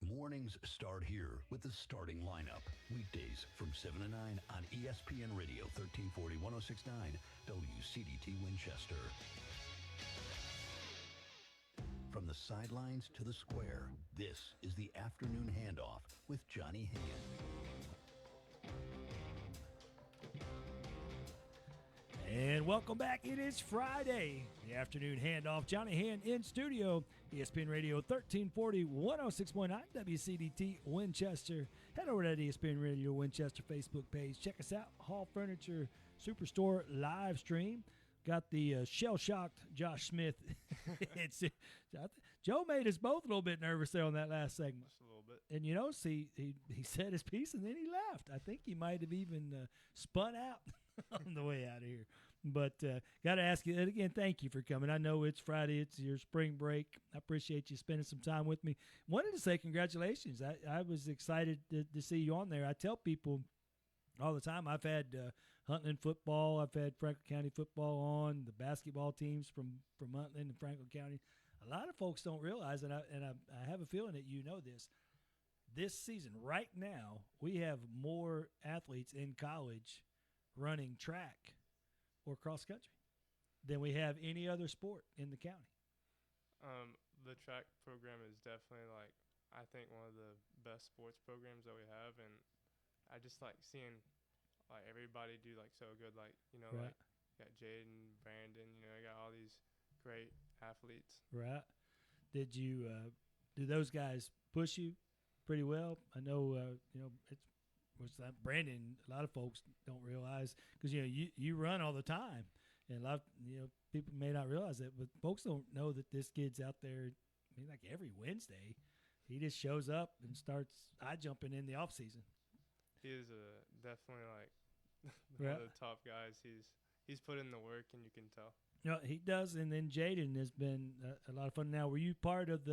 Mornings start here with the starting lineup. Weekdays from 7 to 9 on ESPN Radio 1340 1069 WCDT Winchester. From the sidelines to the square, this is the Afternoon Handoff with Johnny Hand. And welcome back. It is Friday, the Afternoon Handoff. Johnny Hand in studio, ESPN Radio 1340 106.9 WCDT Winchester. Head over to ESPN Radio Winchester Facebook page. Check us out, Hall Furniture Superstore live stream. Got the shell-shocked Josh Smith. Joe made us both a little bit nervous there on that last segment. Just a little bit. And, you know, see, he said his piece and then he left. I think he might have even spun out on the way out of here. But got to ask you, and again, thank you for coming. I know it's Friday. It's your spring break. I appreciate you spending some time with me. Wanted to say congratulations. I was excited to see you on there. I tell people all the time. I've had Huntland football. I've had Franklin County football on, the basketball teams from Huntland and Franklin County. A lot of folks don't realize, and I have a feeling that you know this. This season, right now, we have more athletes in college running track or cross country than we have any other sport in the county. The track program is definitely, like, I think one of the best sports programs that we have, and I just like seeing like everybody do like so good, like, you know, Right. like you got Jaden, Brandon, you know, I got all these great athletes. Right. Did you do those guys push you pretty well? I know it's like Brandon. A lot of folks don't realize, because you run all the time, and a lot of, people may not realize that, but folks don't know that this kid's out there. I mean, like every Wednesday, he just shows up and starts high jumping in the off season. He is definitely like Right. one of the top guys. He's put in the work, and you can tell. He does. And then Jaden has been a lot of fun. Now, were you part of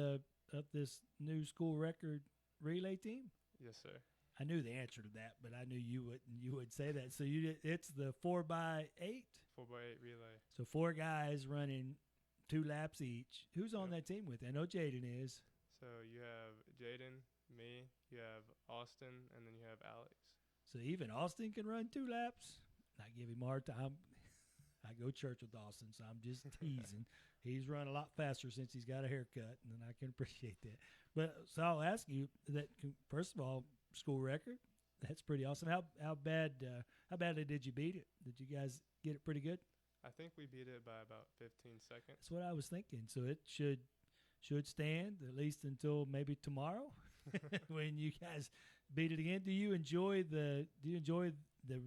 this new school record relay team? Yes, sir. I knew the answer to that, but I knew you would say that. So it's the 4x8. 4x8 relay. So 4 guys running 2 laps each. Who's on that team with you? I know Jaden is. So you have Jaden, me, you have Austin, and then you have Alex. So even Austin can run 2 laps. I give him a hard time. I go church with Austin, so I'm just teasing. He's run a lot faster since he's got a haircut, and I can appreciate that. But so I'll ask you that, first of all, school record. That's pretty awesome. How badly did you beat it? Did you guys get it pretty good? I think we beat it by about 15 seconds. That's what I was thinking. So it should stand at least until maybe tomorrow when you guys beat it again. Do you enjoy the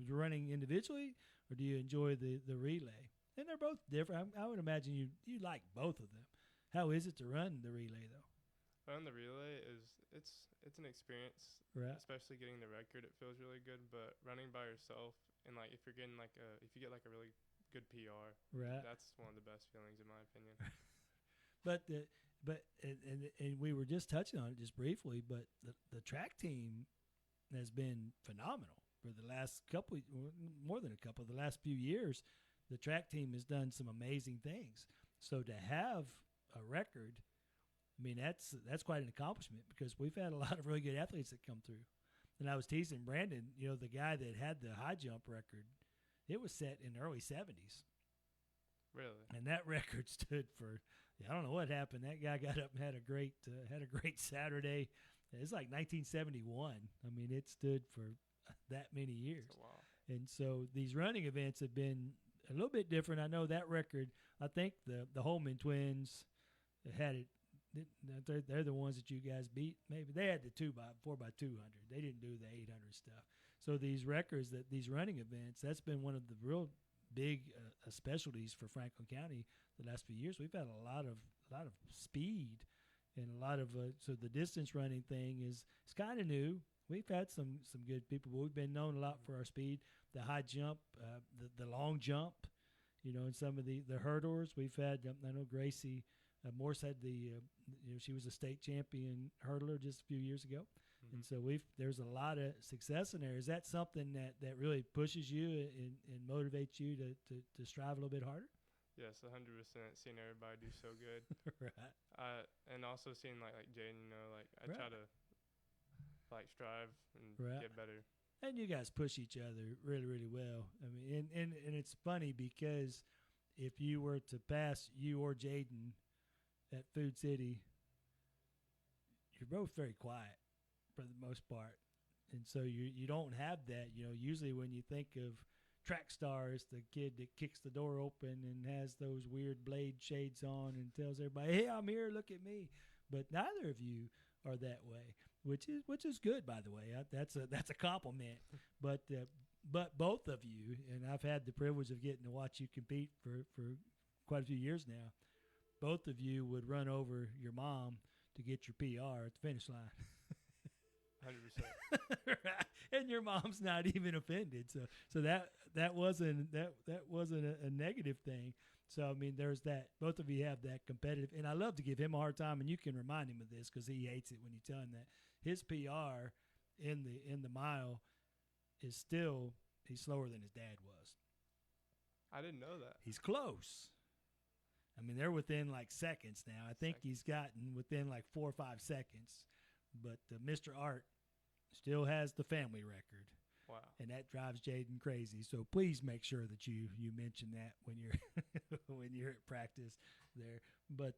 running individually, or do you enjoy the relay? And they're both different. I would imagine you like both of them. How is it to run the relay though? Running the relay it's an experience, Right. Especially getting the record. It feels really good, but running by yourself, and like if you get like a really good PR, Right. That's one of the best feelings in my opinion. But we were just touching on it just briefly, but the track team has been phenomenal for the last more than a couple, the last few years. The track team has done some amazing things. So to have a record, I mean, that's quite an accomplishment, because we've had a lot of really good athletes that come through. And I was teasing Brandon, the guy that had the high jump record, it was set in the early 70s. Really? And that record stood for, I don't know what happened. That guy got up and had a great Saturday. It's like 1971. I mean, it stood for that many years. That's a while. And so these running events have been a little bit different. I know that record, I think the Holman twins had it. They're the ones that you guys beat. Maybe they had the 4x200. They didn't do the 800 stuff. So these records, these running events, that's been one of the real big specialties for Franklin County the last few years. We've had a lot of speed and a lot of so the distance running thing is kind of new. We've had some good people, but we've been known a lot for our speed, the high jump, the long jump, and some of the hurdlers. We've had, I know Gracie Morse had she was a state champion hurdler just a few years ago. Mm-hmm. And so there's a lot of success in there. Is that something that really pushes you and motivates you to strive a little bit harder? Yes, 100%. Seeing everybody do so good. Right. And also seeing like Jaden, I Right. try to strive and Right. get better. And you guys push each other really, really well. I mean, and it's funny because if you were to pass you or Jaden at Food City, you're both very quiet for the most part. And so you don't have that. Usually when you think of track stars, the kid that kicks the door open and has those weird blade shades on and tells everybody, "Hey, I'm here, look at me." But neither of you are that way, which is good, by the way. That's a compliment. But both of you, and I've had the privilege of getting to watch you compete for quite a few years now. Both of you would run over your mom to get your PR at the finish line. 100%. Right. And your mom's not even offended. So that wasn't a negative thing. So I mean, there's that. Both of you have that competitive, and I love to give him a hard time, and you can remind him of this because he hates it when you tell him that his PR in the mile is still he's slower than his dad was. I didn't know that. He's close. I mean, they're within like seconds now. I think he's gotten within like 4 or 5 seconds. But Mr. Art still has the family record. Wow. And that drives Jaden crazy. So please make sure that you mention that when you're when you're at practice there. But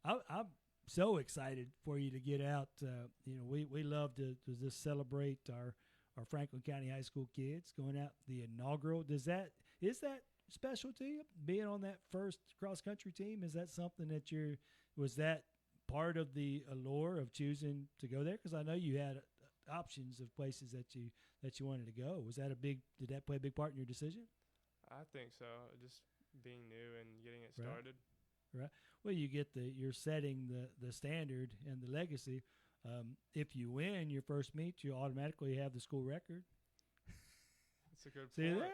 I'm so excited for you to get out. We love to just celebrate our Franklin County High School kids going out the inaugural. Is that special to you, being on that first cross country team? Is that something that was that part of the allure of choosing to go there? Because I know you had options of places that you wanted to go. Did that play a big part in your decision? I think so. Just being new and getting it started. Right. Well, you're setting the standard and the legacy. If you win your first meet, you automatically have the school record. That's a good See point.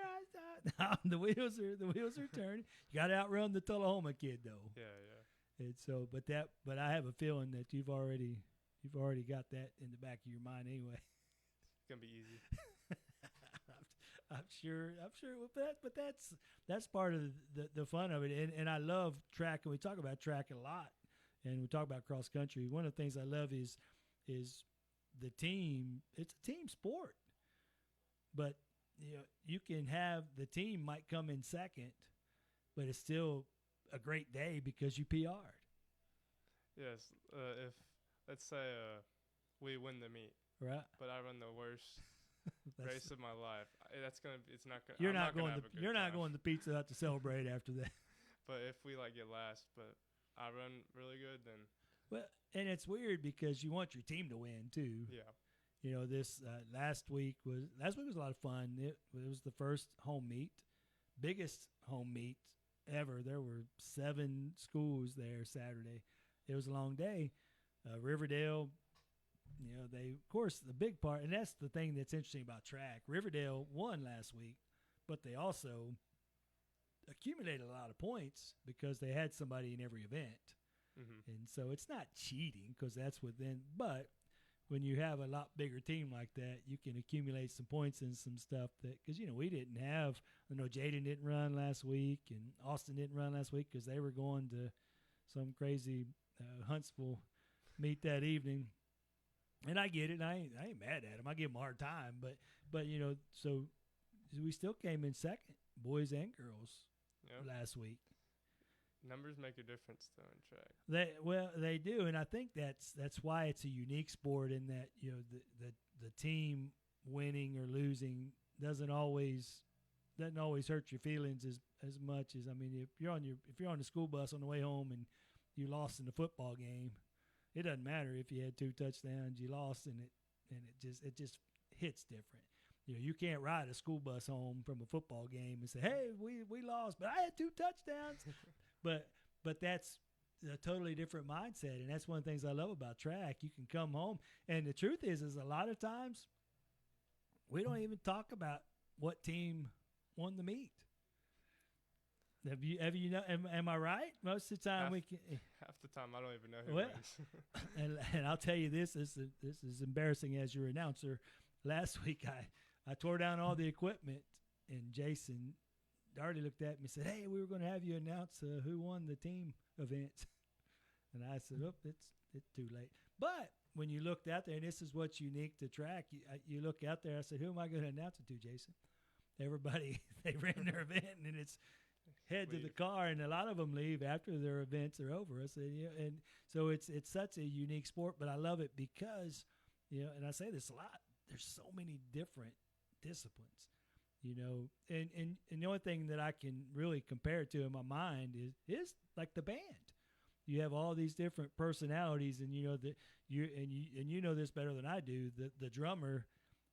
there, the wheels are turning. You got to outrun the Tullahoma kid, though. Yeah. And so, but I have a feeling that you've already got that in the back of your mind anyway. It's gonna be easy. I'm sure. But that's part of the fun of it. And I love track, and we talk about track a lot, and we talk about cross country. One of the things I love is the team. It's a team sport, but you can have the team might come in second, but it's still a great day because you PR'd. Yes. If let's say we win the meet, right? But I run the worst race of my life. It's not gonna. You're I'm not gonna going. have a good You're not time. going to Pizza Hut to celebrate after that. But if we get last, but I run really good, then. Well, and it's weird because you want your team to win too. Yeah. This last week was a lot of fun. It was the first home meet, biggest home meet ever. There were 7 schools there Saturday. It was a long day. Riverdale, of course, the big part, and that's the thing that's interesting about track. Riverdale won last week, but they also accumulated a lot of points because they had somebody in every event. Mm-hmm. And so it's not cheating because that's within, but when you have a lot bigger team like that, you can accumulate some points and some stuff because, we didn't have, Jaden didn't run last week and Austin didn't run last week because they were going to some crazy Huntsville meet that evening. And I get it. I ain't mad at them. I give them a hard time, but so we still came in second, boys and girls, last week. Numbers make a difference, though, in track. They do, and I think that's why it's a unique sport in that the team winning or losing doesn't always hurt your feelings as much as, if you're on the school bus on the way home and you lost in the football game, it doesn't matter if you had 2 touchdowns, you lost, and it just hits different. You can't ride a school bus home from a football game and say, "Hey, we lost, but I had 2 touchdowns." But that's a totally different mindset, and that's one of the things I love about track. You can come home, and the truth is a lot of times we don't even talk about what team won the meet. Have you am I right? Most of the time half the time I don't even know who wins. and I'll tell you this is embarrassing as your announcer. Last week I tore down all the equipment, and Jason Darty looked at me and said, "Hey, we were going to have you announce who won the team events." And I said, "Oh, it's too late." But when you looked out there, and this is what's unique to track, you look out there. I said, "Who am I going to announce it to, Jason?" Everybody, they ran their event, and it's head to the car, and a lot of them leave after their events are over. I said, and so it's such a unique sport, but I love it because, and I say this a lot. There's so many different disciplines. And the only thing that I can really compare it to in my mind is like the band. You have all these different personalities, and you know this better than I do. The drummer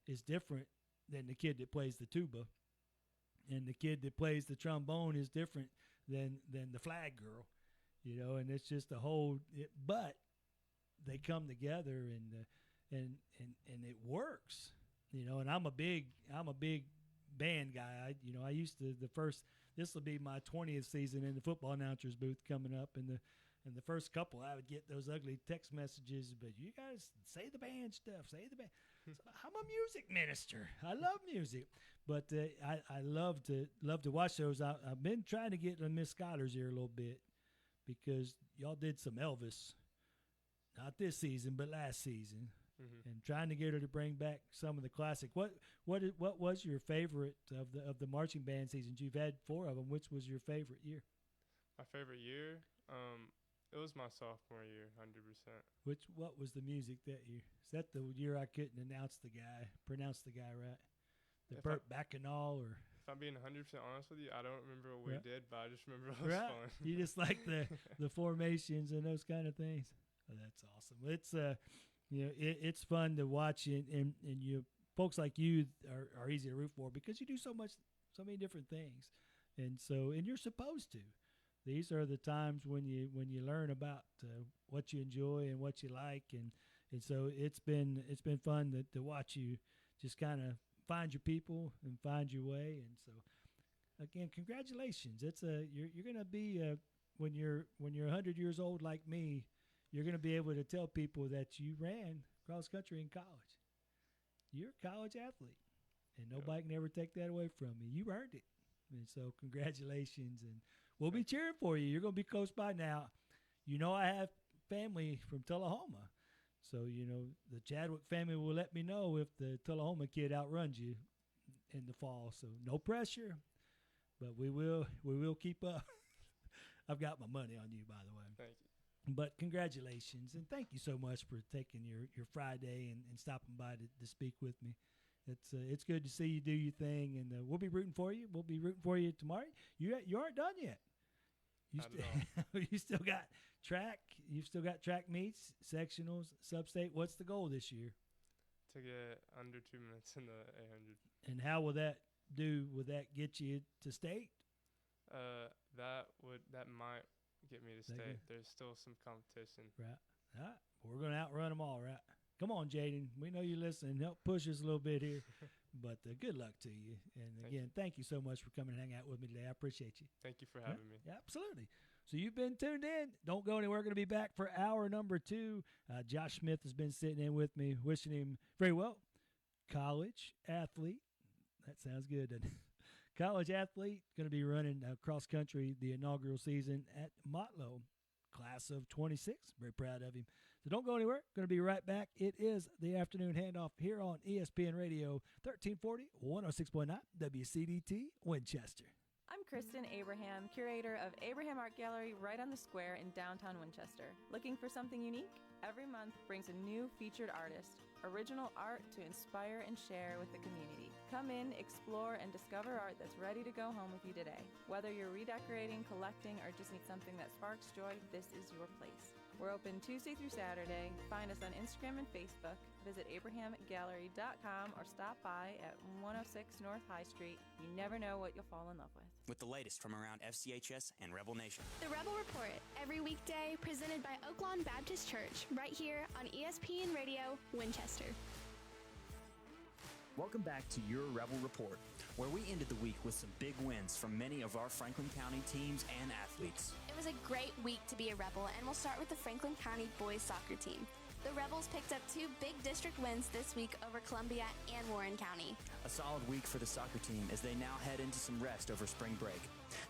is different than the kid that plays the tuba, and the kid that plays the trombone is different than the flag girl, And it's just a whole. But they come together, and it works, And I'm a big band guy. I used to this will be my 20th season in the football announcer's booth coming up, and the first couple I would get those ugly text messages, but you guys say the band stuff, say the band. So I'm a music minister. I love music, but I love to watch those. I've been trying to get in Miss Schuyler's ear a little bit because y'all did some Elvis, not this season, but last season, and trying to get her to bring back some of the classic. What was your favorite of the marching band seasons? You've had 4 of them. Which was your favorite year? My favorite year? It was my sophomore year, 100%. What was the music that year? Is that the year I couldn't pronounce the guy right? The Burt Bacchanal, or? If I'm being 100% honest with you, I don't remember what we did, but I just remember it was fun. You just like the formations and those kind of things. Oh, that's awesome. It's it's fun to watch, and you folks like you are easy to root for because you do so many different things, and you're supposed to. These are the times when you learn about what you enjoy and what you like, and so it's been fun to watch you just kind of find your people and find your way. And so again, congratulations. It's you're going to be when you're 100 years old like me, you're going to be able to tell people that you ran cross country in college. You're a college athlete, and nobody can ever take that away from you. You earned it, and so congratulations. And we'll be cheering for you. You're going to be close by now. I have family from Tullahoma. So, the Chadwick family will let me know if the Tullahoma kid outruns you in the fall. So, no pressure, but we will keep up. I've got my money on you, by the way. Thank you. But congratulations, and thank you so much for taking your Friday and stopping by to speak with me. It's good to see you do your thing, and we'll be rooting for you. We'll be rooting for you tomorrow. You aren't done yet. You still got track. You've still got track meets, sectionals, sub-state. What's the goal this year? To get under 2 minutes in the 800. And how will that do? Will that get you to state? That might get me to state. There's still some competition. Right. All right. We're going to outrun them all, right? Come on, Jaden. We know you're listening. Help push us a little bit here. But good luck to you. And again, thank you so much for coming and hang out with me today. I appreciate you. Thank you for having me. Yeah, absolutely. So you've been tuned in. Don't go anywhere. We're going to be back for hour number 2. Josh Smith has been sitting in with me, wishing him very well. College athlete. That sounds good, doesn't it? College athlete, going to be running cross country the inaugural season at Motlow. Class of 26. Very proud of him. So don't go anywhere. Going to be right back. It is the Afternoon Handoff here on ESPN Radio 1340, 106.9 WCDT Winchester. I'm Kristen Abraham, curator of Abraham Art Gallery right on the square in downtown Winchester. Looking for something unique? Every month brings a new featured artist, original art to inspire and share with the community. Come in, explore, and discover art that's ready to go home with you today. Whether you're redecorating, collecting, or just need something that sparks joy, this is your place. We're open Tuesday through Saturday. Find us on Instagram and Facebook. Visit abrahamgallery.com or stop by at 106 North High Street. You never know what you'll fall in love with. With the latest from around FCHS and Rebel Nation. The Rebel Report, every weekday, presented by Oaklawn Baptist Church, right here on ESPN Radio Winchester. Welcome back to your Rebel Report, where we ended the week with some big wins from many of our Franklin County teams and athletes. It was a great week to be a Rebel, and we'll start with the Franklin County boys soccer team. The Rebels picked up 2 big district wins this week over Columbia and Warren County. A solid week for the soccer team as they now head into some rest over spring break.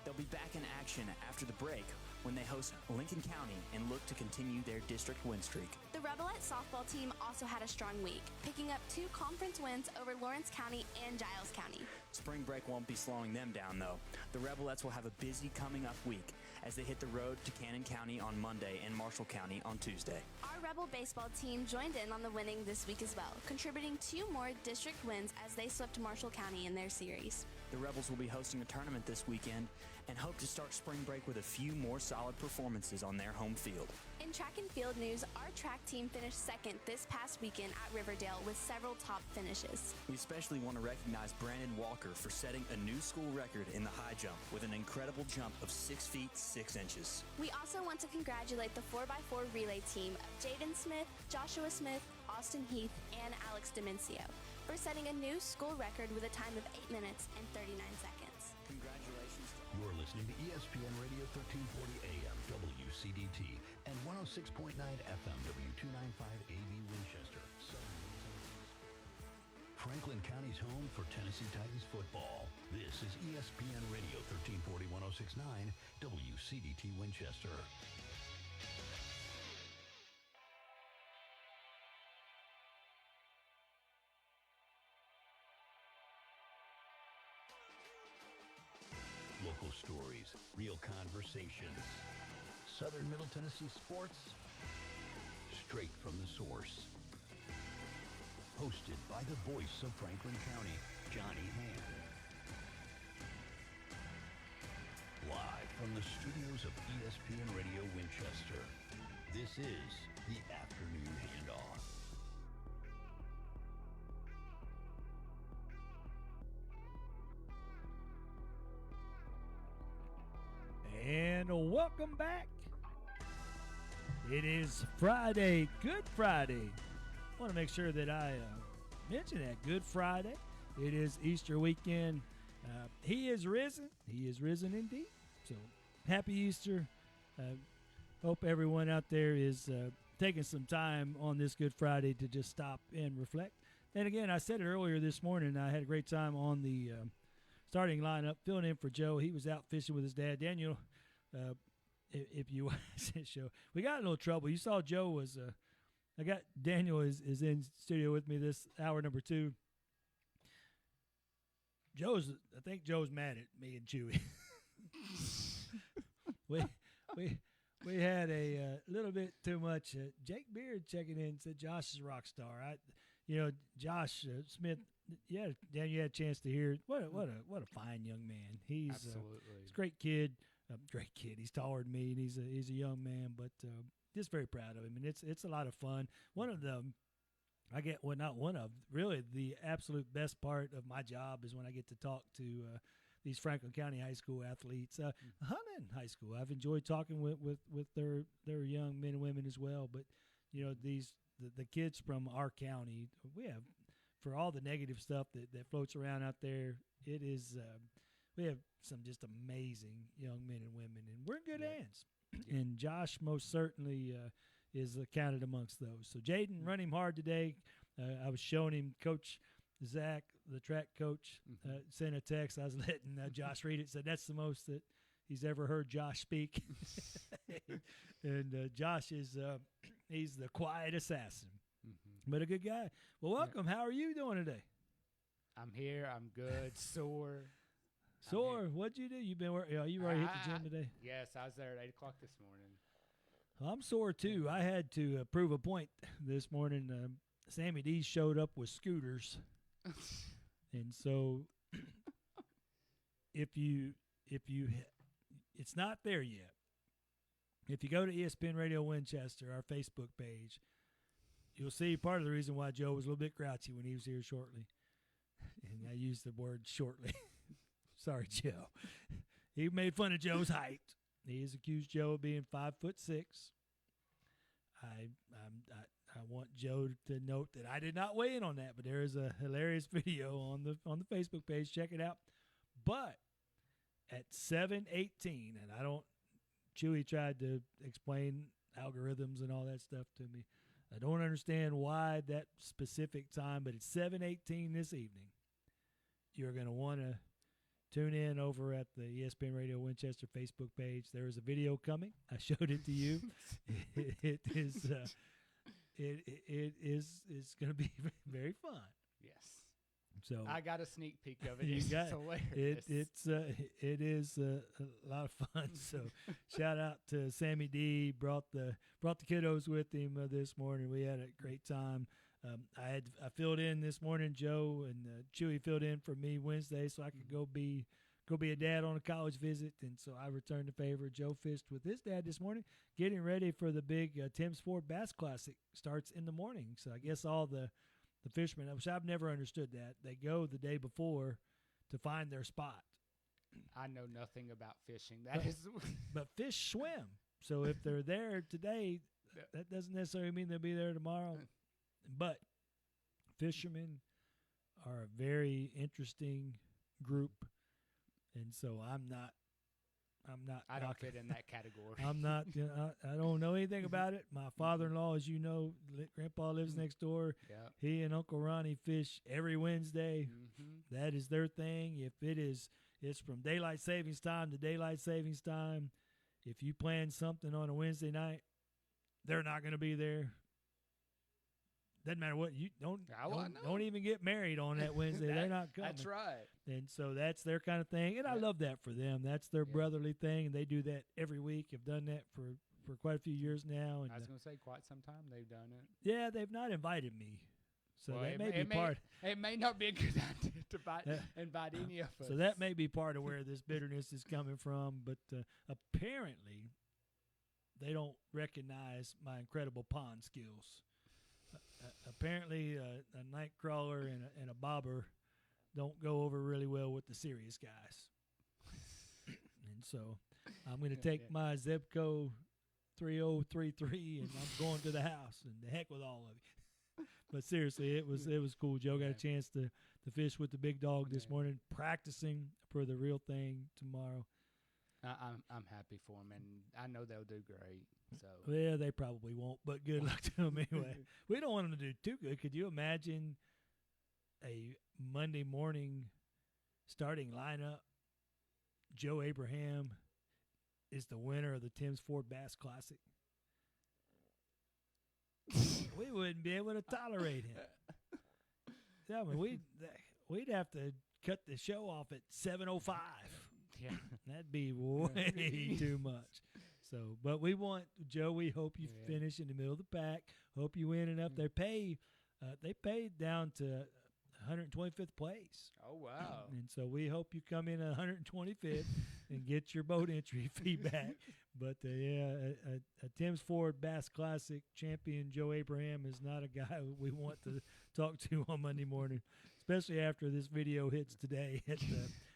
They'll be back in action after the break when they host Lincoln County and look to continue their district win streak. The Rebelette softball team also had a strong week, picking up 2 conference wins over Lawrence County and Giles County. Spring break won't be slowing them down, though. The Rebelettes will have a busy coming up week as they hit the road to Cannon County on Monday and Marshall County on Tuesday. Our Rebel baseball team joined in on the winning this week as well, contributing 2 more district wins as they swept Marshall County in their series. The Rebels will be hosting a tournament this weekend and hope to start spring break with a few more solid performances on their home field. In track and field news, our track team finished second this past weekend at Riverdale with several top finishes. We especially want to recognize Brandon Walker for setting a new school record in the high jump with an incredible jump of 6 feet 6 inches. We also want to congratulate the 4x4 relay team of Jaden Smith, Joshua Smith, Austin Heath, and Alex Demencio for setting a new school record with a time of 8 minutes and 39 seconds. Congratulations. You're listening to ESPN Radio 1340 AM WCDT and 106.9 FM W295 AV Winchester. County's home for Tennessee Titans football. This is ESPN Radio 1340-1069, WCDT Winchester. Local stories, real conversations. Southern Middle Tennessee sports, straight from the source. Hosted by the voice of Franklin County, Johnny Hand. Live from the studios of ESPN Radio Winchester, this is the Afternoon Handoff. And welcome back. It is Friday, Good Friday. I want to make sure that I mention that. Good Friday. It is Easter weekend. He is risen. He is risen indeed. So happy Easter. Hope everyone out there is taking some time on this Good Friday to just stop and reflect. And again, I said it earlier this morning. I had a great time on the starting lineup, filling in for Joe. He was out fishing with his dad. Daniel, if you watch this show, we got in a little trouble. You saw Joe was I got Daniel is in studio with me this hour number 2. I think Joe's mad at me and Chewy. we had a little bit too much. Jake Beard checking in said Josh is a rock star. Josh Smith. Yeah, Dan, you had a chance to hear what a fine young man. He's absolutely he's a great kid. Great kid. He's taller than me, and he's a young man, but just very proud of him. And it's a lot of fun. One of them, really the absolute best part of my job is when I get to talk to these Franklin County high school athletes. Huntington High School, I've enjoyed talking with their young men and women as well. But the kids from our county, we have, for all the negative stuff that floats around out there, it is we have some just amazing young men and women, and we're in good hands. And Josh most certainly is counted amongst those. So Jaden, run him hard today. I was showing him Coach Zach, the track coach, sent a text. I was letting Josh read it. Said that's the most that he's ever heard Josh speak. And Josh is he's the quiet assassin, but a good guy. Well, welcome. How are you doing today? I'm here. I'm good. Sore. What'd you do? You been working? You already hit the gym today? Yes, I was there at 8 o'clock this morning. I'm sore too. I had to prove a point this morning. Sammy D showed up with scooters, and so if you it's not there yet. If you go to ESPN Radio Winchester, our Facebook page, you'll see part of the reason why Joe was a little bit grouchy when he was here shortly, and I used the word shortly. Sorry, Joe. He made fun of Joe's height. He has accused Joe of being 5'6". I want Joe to note that I did not weigh in on that, but there is a hilarious video on the Facebook page. Check it out. But at 7:18, and Chewy tried to explain algorithms and all that stuff to me. I don't understand why that specific time, but it's 7:18 this evening. You're going to want to tune in over at the ESPN Radio Winchester Facebook page. There is a video coming. I showed it to you. It is going to be very fun. Yes. So I got a sneak peek of it. It's hilarious. It is a lot of fun. So shout out to Sammy D. Brought the kiddos with him this morning. We had a great time. I filled in this morning. Joe and Chewy filled in for me Wednesday, so I could go be a dad on a college visit, and so I returned the favor. Joe fished with his dad this morning, getting ready for the big Tim's Ford Bass Classic. Starts in the morning, so I guess all the fishermen, which I've never understood that, they go the day before to find their spot. I know nothing about fishing. But fish swim, so if they're there today, that doesn't necessarily mean they'll be there tomorrow. But fishermen are a very interesting group, and so I'm not I'm not. I don't fit in that category. I'm not. I don't know anything about it. My father-in-law, as you know, Grandpa lives next door. Yep. He and Uncle Ronnie fish every Wednesday. That is their thing. If it's from daylight savings time to daylight savings time. If you plan something on a Wednesday night, they're not going to be there. Doesn't matter what you don't even get married on that Wednesday. They're not coming. That's right. And so that's their kind of thing, and I love that for them. That's their brotherly thing, and they do that every week. Have done that for quite a few years now. And I was going to say quite some time they've done it. Yeah, they've not invited me, so Well, that may be part. It may not be a good idea to invite any of us. So that may be part of where this bitterness is coming from. But apparently, they don't recognize my incredible pond skills. Apparently, a night crawler and a bobber don't go over really well with the serious guys. And so I'm going to take my Zebco 3033 and I'm going to the house, and the heck with all of you. But seriously, it was cool. Joe got a chance to fish with the big dog this morning, practicing for the real thing tomorrow. I'm happy for them, and I know they'll do great. So yeah, they probably won't, but good luck to them anyway. We don't want them to do too good. Could you imagine a Monday morning starting lineup? Joe Abraham is the winner of the Tim's Ford Bass Classic. We wouldn't be able to tolerate him. I mean, we'd have to cut the show off at 7:05. Yeah, that'd be way too much. So, but we want Joe. We hope you finish in the middle of the pack. Hope you win enough. They paid down to 125th place. Oh wow! And so we hope you come in at 125th and get your boat entry fee back. But a Tim's Ford Bass Classic champion Joe Abraham is not a guy we want to talk to on Monday morning, especially after this video hits today at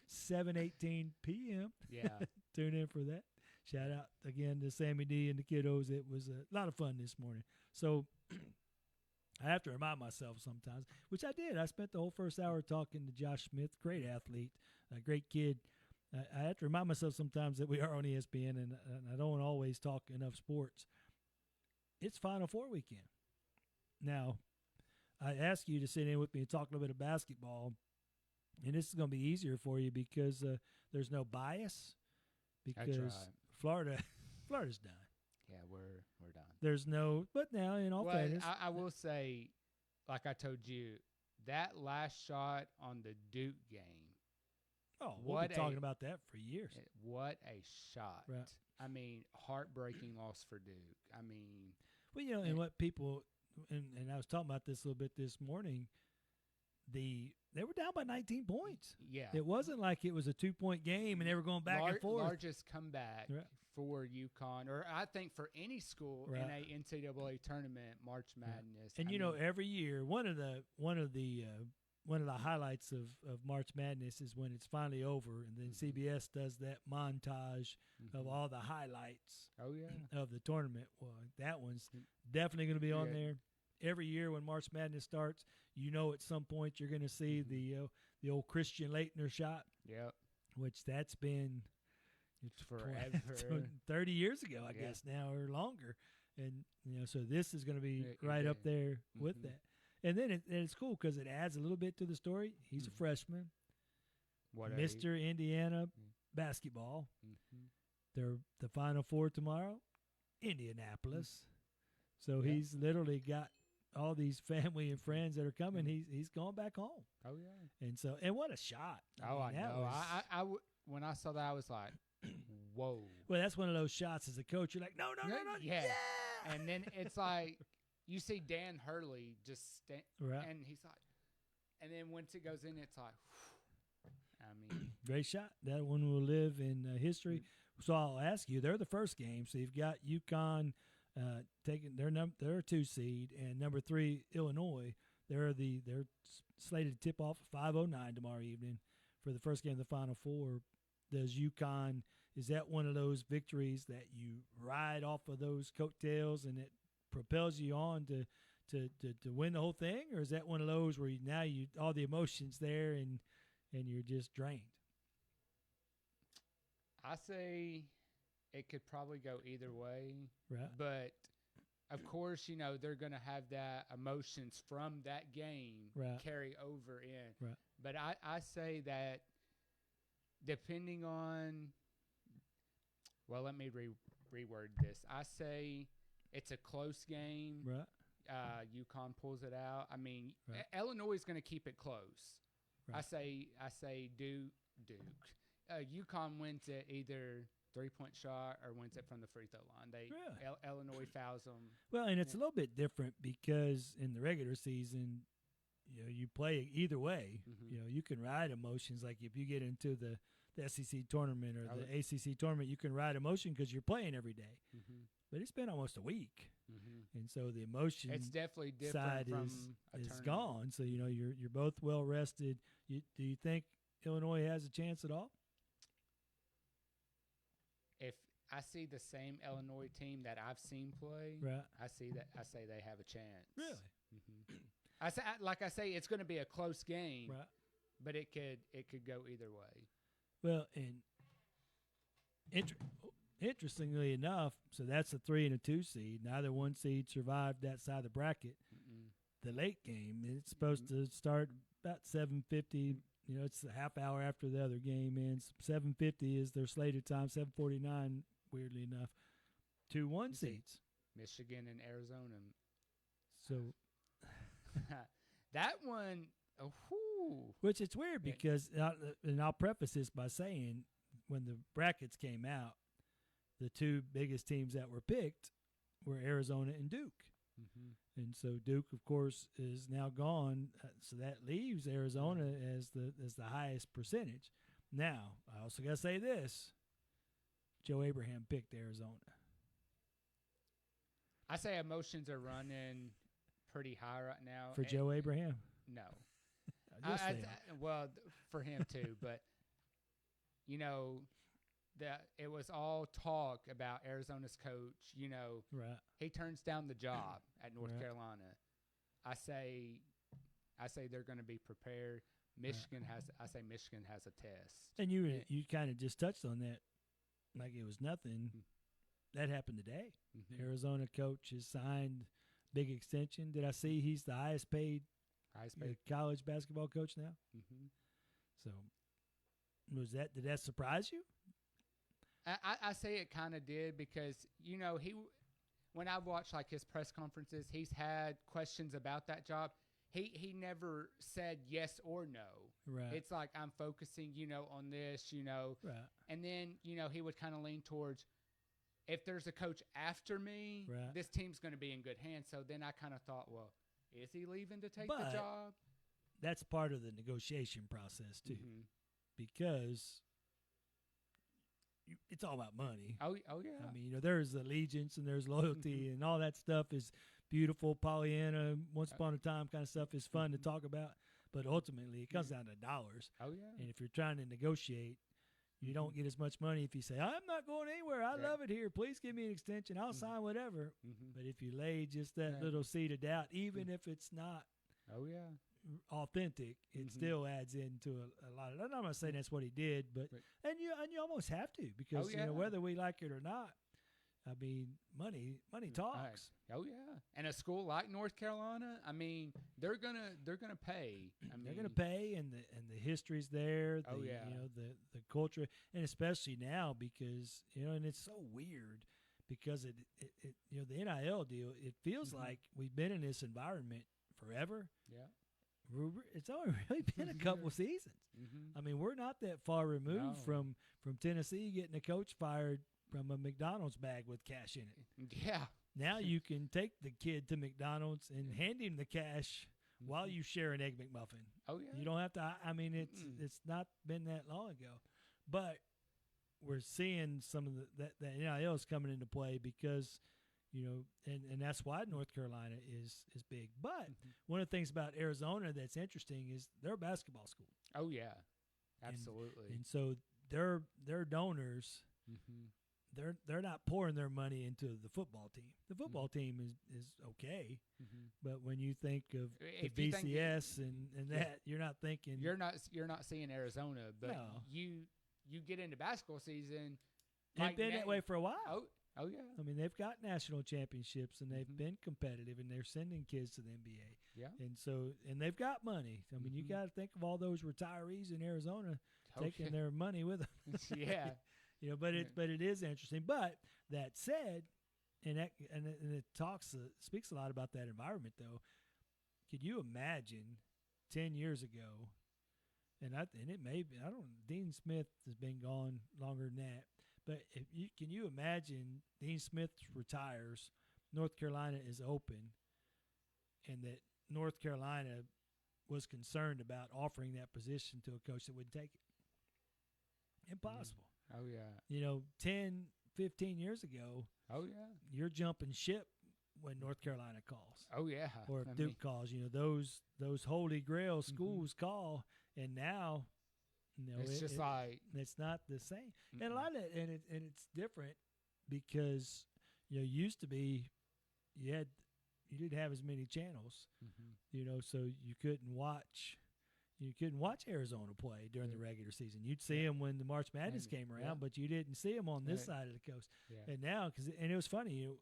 7:18 p.m. Yeah, tune in for that. Shout out again to Sammy D and the kiddos. It was a lot of fun this morning. So I have to remind myself sometimes, which I did. I spent the whole first hour talking to Josh Smith, great athlete, a great kid. I have to remind myself sometimes that we are on ESPN, and I don't always talk enough sports. It's Final Four weekend. Now, I ask you to sit in with me and talk a little bit of basketball, and this is going to be easier for you because there's no bias. Because Florida's done. Yeah, we're done. There's no, but now in all fairness, I will say, like I told you, that last shot on the Duke game. Oh, we'll be talking about that for years. What a shot! Right. I mean, heartbreaking loss for Duke. I mean, well, and what people, and I was talking about this a little bit this morning. They were down by 19 points. Yeah. It wasn't like it was a 2-point game and they were going back and forth. Largest comeback for UConn, or I think for any school in a NCAA tournament, March Madness. And every year, one of the highlights of March Madness is when it's finally over, and then CBS does that montage of all the highlights. Oh yeah. Of the tournament. Well, that one's definitely going to be on there. Every year when March Madness starts, at some point you're going to see the old Christian Laettner shot. Yep. Which that's been forever. 30 years ago, I guess now, or longer. And so this is going to be right up there with that. And then it's cool because it adds a little bit to the story. He's a freshman. Mr. Indiana basketball. They're the Final Four tomorrow, Indianapolis. So he's literally got all these family and friends that are coming. He's going back home. Oh yeah. And what a shot! I know. When I saw that, I was like, whoa. Well, that's one of those shots as a coach. You're like, no. Yeah. And then it's like you see Dan Hurley just and he's like, and then once it goes in, it's like, whew. I mean, great shot. That one will live in history. So I'll ask you, they're the first game. So you've got UConn. Taking their 2 seed, and number 3 Illinois. They're slated to tip off at 5:09 tomorrow evening for the first game of the Final Four. Does UConn, is that one of those victories that you ride off of those coattails and it propels you on to win the whole thing, or is that one of those where you all the emotions there and you're just drained? I say it could probably go either way. Right. But, of course, they're going to have that emotions from that game carry over in. Right. But I say that depending on – well, let me reword this. I say it's a close game. Right. UConn pulls it out. I mean, Illinois is going to keep it close. Right. I say Duke. UConn wins it either 3-point shot or wins it from the free throw line. Illinois fouls them. Well, and it's a little bit different because in the regular season, you play either way. Mm-hmm. You can ride emotions. Like if you get into the SEC tournament or the ACC tournament, you can ride emotion because you're playing every day. Mm-hmm. But it's been almost a week, and so the emotion it's definitely different side from is gone. So you're both well rested. Do you think Illinois has a chance at all? If I see the same Illinois team that I've seen play, I say they have a chance. Really? Mm-hmm. I say, it's going to be a close game, but it could go either way. Well, and interestingly enough, so that's a 3 and a 2 seed. Neither one seed survived that side of the bracket. The late game, it's supposed to start about 7:50. It's a half hour after the other game ends. 7:50 is their slated time. 7:49, weirdly enough. 2-1 seeds. Michigan and Arizona. So that one, which it's weird because, and I'll preface this by saying, when the brackets came out, the two biggest teams that were picked were Arizona and Duke. Mm-hmm. And so Duke, of course, is now gone. So that leaves Arizona as the highest percentage. Now, I also got to say this. Joe Abraham picked Arizona. I say emotions are running pretty high right now. For Joe Abraham? No. Yes, well, for him too. But, that it was all talk about Arizona's coach. He turns down the job at North Carolina. I say they're going to be prepared. Michigan has a test. And you kind of just touched on that like it was nothing. That happened today. Mm-hmm. Arizona coach has signed big extension. Did I see he's the highest paid college basketball coach now? Mm-hmm. So did that surprise you? I say it kind of did because, when I've watched like his press conferences, he's had questions about that job. He never said yes or no. Right. It's like, I'm focusing, on this, Right. And then, he would kind of lean towards, if there's a coach after me, this team's going to be in good hands. So then I kind of thought, well, is he leaving to take the job? That's part of the negotiation process too, because it's all about money. Oh yeah. I mean, there's allegiance and there's loyalty and all that stuff is beautiful. Pollyanna, once upon a time kind of stuff is fun to talk about, but ultimately it comes down to dollars. Oh yeah. And if you're trying to negotiate, you don't get as much money if you say, I'm not going anywhere. I love it here. Please give me an extension. I'll sign whatever. But if you lay just that little seed of doubt, even if it's not authentic, it still adds into a lot of. I'm not saying that's what he did, but and you almost have to because whether we like it or not, I mean, money talks. Oh yeah, and a school like North Carolina, I mean, they're gonna pay. They're gonna pay, and the history's there. The culture, and especially now because and it's so weird because it the NIL deal. It feels like we've been in this environment forever. Yeah. It's only really been a couple seasons. I mean, we're not that far removed from Tennessee getting a coach fired from a McDonald's bag with cash in it. Yeah. Now you can take the kid to McDonald's and hand him the cash while you share an Egg McMuffin. Oh yeah. You don't have to. I mean, it's not been that long ago, but we're seeing some of that NIL is coming into play because. And that's why North Carolina is big. But one of the things about Arizona that's interesting is they're a basketball school. Oh yeah, absolutely. And so their donors, they're not pouring their money into the football team. The football team is okay, but when you think of the BCS and that, you're not thinking you're not seeing Arizona, but you get into basketball season. It's been that way for a while. Oh yeah. I mean, they've got national championships and they've been competitive, and they're sending kids to the NBA. Yeah. And they've got money. I mean, you got to think of all those retirees in Arizona taking their money with them. Yeah. But it is interesting. But that said, and it speaks a lot about that environment though. Could you imagine 10 years ago? And it may be, I don't. Dean Smith has been gone longer than that. But can you imagine Dean Smith retires, North Carolina is open, and that North Carolina was concerned about offering that position to a coach that wouldn't take it? Impossible. Oh, yeah. 10, 15 years ago, oh, yeah, you're jumping ship when North Carolina calls. Oh, yeah. Or if Duke calls. Those holy grail schools call, and now – it's just like it's not the same, and a lot of it, and it's different because used to be you didn't have as many channels, so you couldn't watch Arizona play during the regular season. You'd see them when the March Madness came around, but you didn't see them on this side of the coast. Yeah. And now, and it was funny,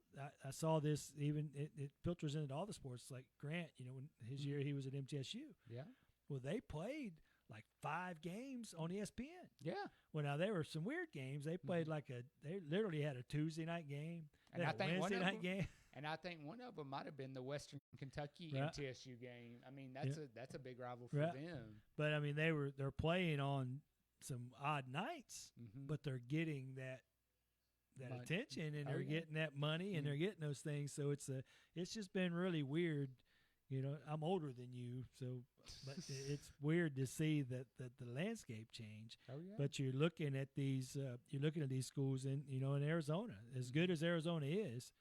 I saw this even it filters into all the sports. Like Grant, when his year he was at MTSU. Yeah. Well, they played like 5 games on ESPN. Yeah. Well, now there were some weird games. They played they literally had a Tuesday night game, and I think Wednesday night game. And I think one of them might have been the Western Kentucky MTSU game. I mean, that's a big rival for them. But I mean, they're playing on some odd nights, but they're getting that attention, and they're getting that money, and they're getting those things. So it's just been really weird. I'm older than you, but it's weird to see that the landscape change. Oh yeah. But you're looking at these schools in Arizona. As good as Arizona is,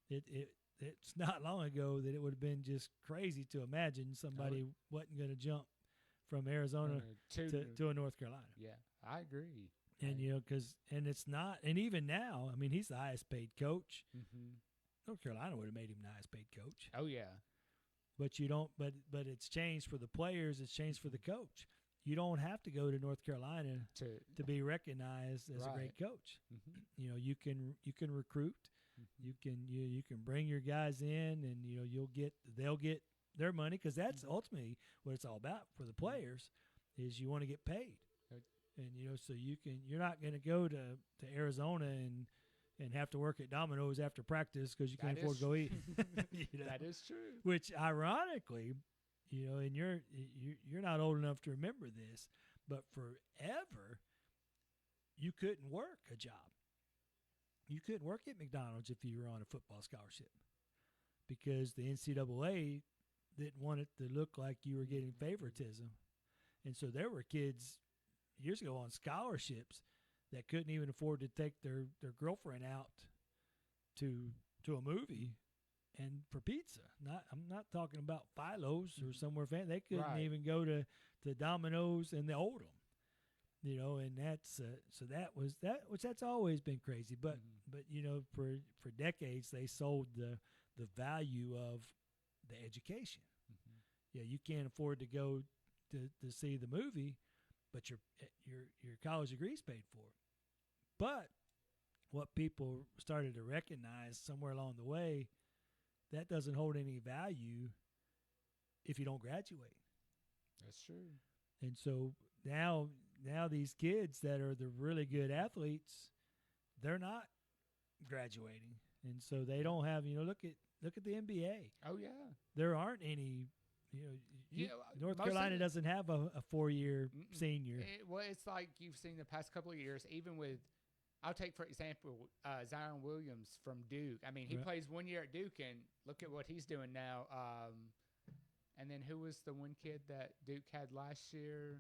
it's not long ago that it would have been just crazy to imagine somebody wasn't going to jump from Arizona to a North Carolina. Yeah, I agree. And and it's not, and even now, I mean, he's the highest paid coach. North Carolina would have made him the highest paid coach. Oh yeah. But you don't. But it's changed for the players. It's changed for the coach. You don't have to go to North Carolina to be recognized as a great coach. You can recruit. You can bring your guys in, and they'll get their money, because that's ultimately what it's all about for the players. Is you want to get paid, and so you're not going to go to Arizona and have to work at Domino's after practice because you can't afford to go eat. That is true. Which, ironically, and you're not old enough to remember this, but forever you couldn't work a job. You couldn't work at McDonald's if you were on a football scholarship, because the NCAA didn't want it to look like you were getting favoritism. And so there were kids years ago on scholarships that couldn't even afford to take their girlfriend out to a movie and for pizza. I'm not talking about Philo's or somewhere fancy. They couldn't even go to Domino's and the Oldham, and that's that's always been crazy. But for decades they sold the value of the education. Yeah, you can't afford to go to see the movie, but your college degree's paid for. But what people started to recognize somewhere along the way, that doesn't hold any value if you don't graduate. That's true. And so now these kids that are the really good athletes, they're not graduating, and so they don't have. Look at the NBA. Oh yeah, there aren't any. North Carolina doesn't have a 4-year senior. It's like you've seen the past couple of years, even with. I'll take, for example, Zion Williams from Duke. I mean, he plays 1 year at Duke, and look at what he's doing now. And then who was the one kid that Duke had last year?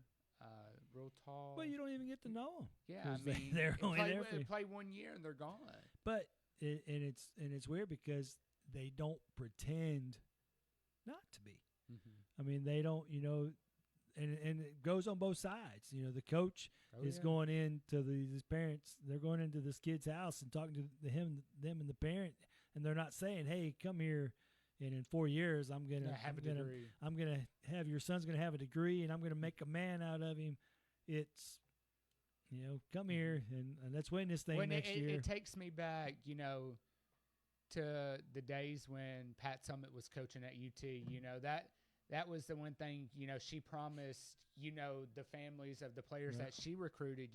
Real tall. Well, you don't even get to know them. Yeah, I mean, they're only there they play 1 year and they're gone. But it's weird because they don't pretend not to be. I mean, they don't. And it goes on both sides. The coach is going into these parents. They're going into this kid's house and talking to them and the parent, and they're not saying, "Hey, come here, and in 4 years, I'm gonna have your son's gonna have a degree, and I'm gonna make a man out of him." It's come here and let's win this thing next year. It takes me back, to the days when Pat Summitt was coaching at UT. That was the one thing, she promised, the families of the players that she recruited,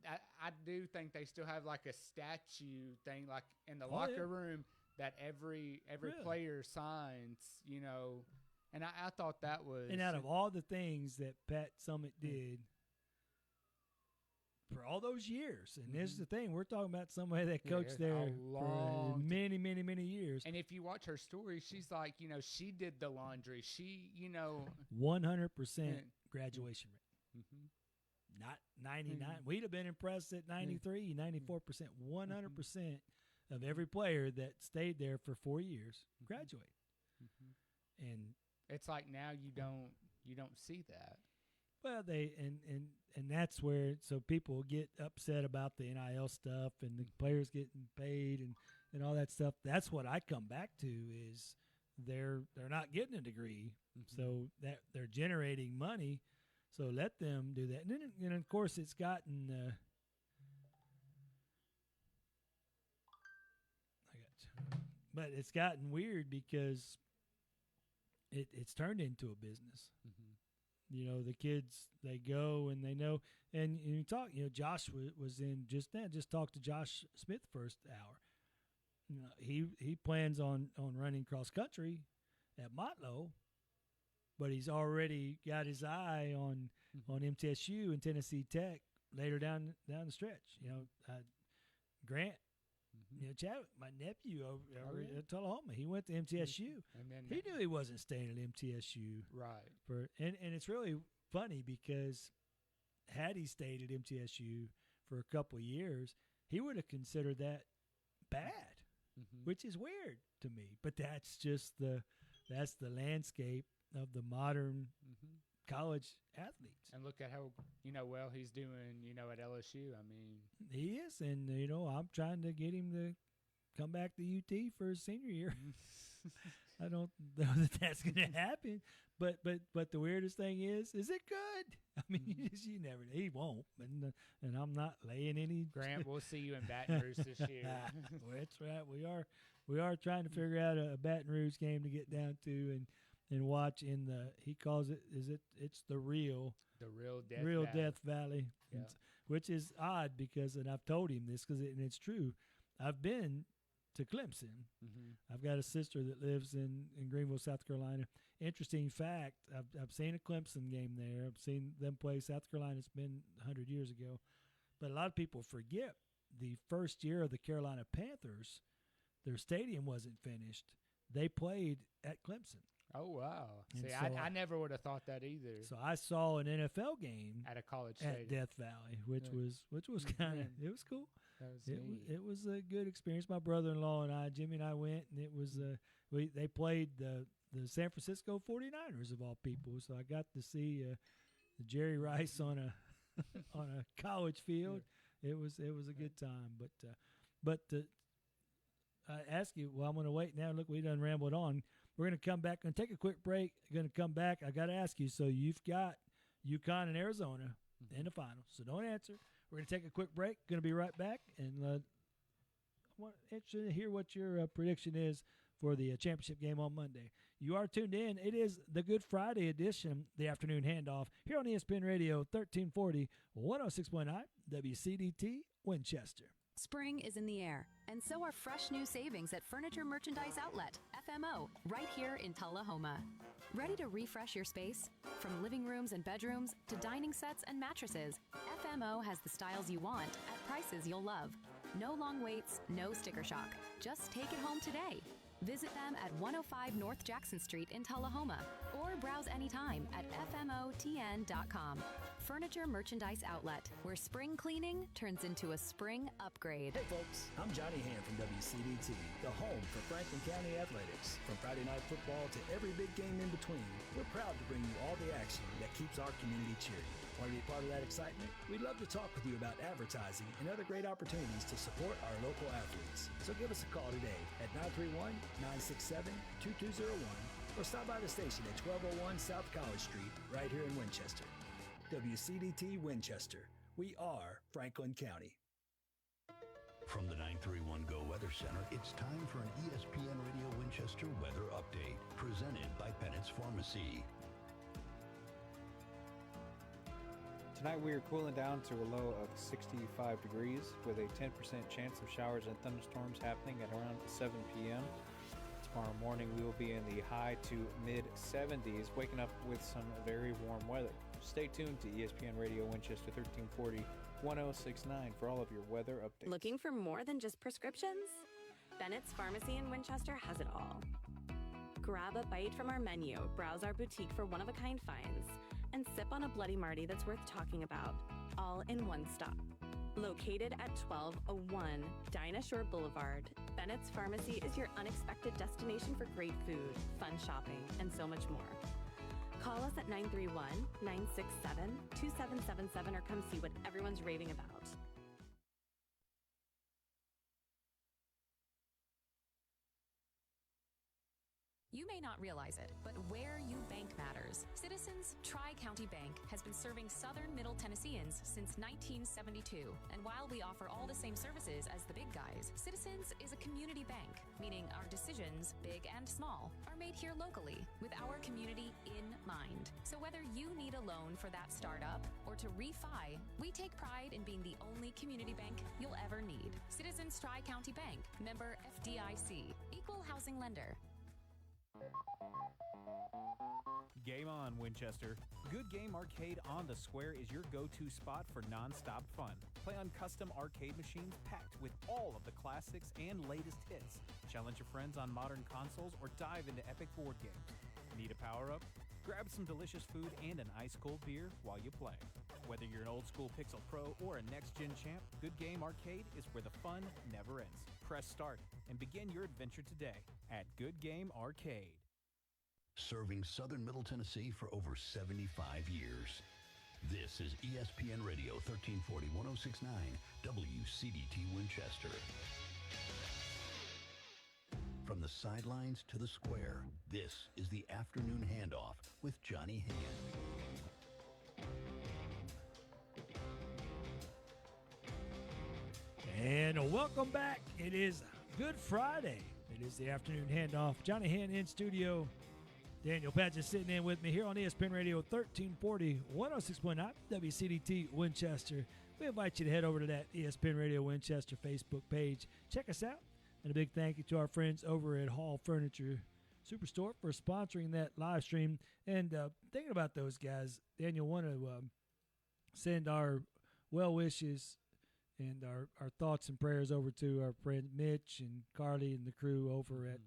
I do think they still have like a statue thing, like in the locker room that every player signs, and I thought that was. And out of all the things that Pat Summitt did for all those years, and this is the thing, we're talking about somebody that coached there for many, many, many years. And if you watch her story, she's like, she did the laundry. She, 100% graduation rate. Not 99. We'd have been impressed at 93, 94%. 100% of every player that stayed there for 4 years graduated. And it's like now you don't see that. Well, and that's where people get upset about the NIL stuff and the players getting paid and all that stuff. That's what I come back to is they're not getting a degree, so that they're generating money. So let them do that. And then of course, it's gotten but it's gotten weird because it's turned into a business. The kids, they go and they know. And you talk, Josh was in just talked to Josh Smith first hour. He plans on running cross country at Motlow, but he's already got his eye on MTSU and Tennessee Tech later down the stretch. Grant, Chadwick, my nephew over at Tullahoma, he went to MTSU. And then he knew he wasn't staying at MTSU. Right. And it's really funny because had he stayed at MTSU for a couple of years, he would have considered that bad, which is weird to me. But that's just the landscape of the modern college athletes. And look at how well he's doing at LSU. I mean, he is, and I'm trying to get him to come back to UT for his senior year. I don't know that that's going to happen, but the weirdest thing is it good? I mean, you never. He won't, and I'm not laying any. Grant, we'll see you in Baton Rouge this year. Well, that's right. We are trying to figure out a Baton Rouge game to get down to and watch in the. He calls it. It's the real Death Valley, yeah. Which is odd because, and I've told him this and it's true. I've been to Clemson. I've got a sister that lives in Greenville, South Carolina. Interesting fact, I've seen a Clemson game there. I've seen them play South Carolina. It's been 100 years ago. But a lot of people forget the first year of the Carolina Panthers, their stadium wasn't finished. They played at Clemson. Oh, wow. And See, so I never would have thought that either. So I saw an NFL game at a college at stadium. Death Valley, which was kind of, it was cool. It was a good experience. My brother-in-law and I, Jimmy and I went, and it was they played the San Francisco 49ers of all people. So I got to see Jerry Rice on a college field. It was a good time. But I ask you, well, I'm going to wait now. Look, we done rambled on. We're going to come back and take a quick break. Going to come back. I got to ask you. So you've got UConn and Arizona in the finals. So don't answer. We're going to take a quick break. Going to be right back. And I'm interested to hear what your prediction is for the championship game on Monday. You are tuned in. It is the Good Friday edition, the Afternoon Handoff, here on ESPN Radio 1340, 106.9, WCDT, Winchester. Spring is in the air, and so are fresh new savings at Furniture Merchandise Outlet, FMO, right here in Tullahoma. Ready to refresh your space? From living rooms and bedrooms to dining sets and mattresses, FMO has the styles you want at prices you'll love. No long waits, no sticker shock. Just take it home today. Visit them at 105 North Jackson Street in Tullahoma or browse anytime at FMOTN.com. Furniture Merchandise Outlet, where spring cleaning turns into a spring upgrade. Hey folks, I'm Johnny Hand from WCDT, the home for Franklin County Athletics. From Friday night football to every big game in between, we're proud to bring you all the action that keeps our community cheering. Want to be part of that excitement? We'd love to talk with you about advertising and other great opportunities to support our local athletes. So give us a call today at 931-967-2201 or stop by the station at 1201 South College Street right here in Winchester. WCDT Winchester, We are Franklin County. From the 931 Go Weather Center, it's time for an ESPN Radio Winchester weather update, presented by Bennett's Pharmacy. Tonight we are cooling down to a low of 65 degrees with a 10% chance of showers and thunderstorms happening at around 7 p.m. Tomorrow morning we will be in the high to mid-70s, waking up with some very warm weather. Stay tuned to ESPN Radio Winchester 1340 1069 for all of your weather updates. Looking for more than just prescriptions? Bennett's Pharmacy in Winchester has it all. Grab a bite from our menu, browse our boutique for one-of-a-kind finds, and sip on a Bloody Marty that's worth talking about, all in one stop. Located at 1201 Dinah Shore Boulevard, Bennett's Pharmacy is your unexpected destination for great food, fun shopping, and so much more. Call us at 931-967-2777 or come see what everyone's raving about. You may not realize it, but where you bank matters. Citizens Tri-County Bank has been serving Southern Middle Tennesseans since 1972. And while we offer all the same services as the big guys, Citizens is a community bank, meaning our decisions, big and small, are made here locally with our community in mind. So whether you need a loan for that startup or to refi, we take pride in being the only community bank you'll ever need. Citizens Tri-County Bank, member FDIC, equal housing lender. Game on, Winchester. Good Game Arcade on the Square is your go-to spot for non-stop fun. Play on custom arcade machines packed with all of the classics and latest hits. Challenge your friends on modern consoles or dive into epic board games. Need a power-up? Grab some delicious food and an ice-cold beer while you play. Whether you're an old-school Pixel Pro or a next-gen champ, Good Game Arcade is where the fun never ends. Press start and begin your adventure today at Good Game Arcade. Serving Southern Middle Tennessee for over 75 years. This is ESPN Radio 1340 1069 WCDT Winchester. From the sidelines to the square, this is the Afternoon Handoff with Johnny Hand. And welcome back. It is Good Friday. It is the Afternoon Handoff. Johnny Hand in studio. Daniel Patch is sitting in with me here on ESPN Radio 1340 106.9 WCDT Winchester. We invite you to head over to that ESPN Radio Winchester Facebook page. Check us out. And a big thank you to our friends over at Hall Furniture Superstore for sponsoring that live stream. And thinking about those guys, Daniel, want to send our well wishes and our thoughts and prayers over to our friends Mitch and Carly and the crew over at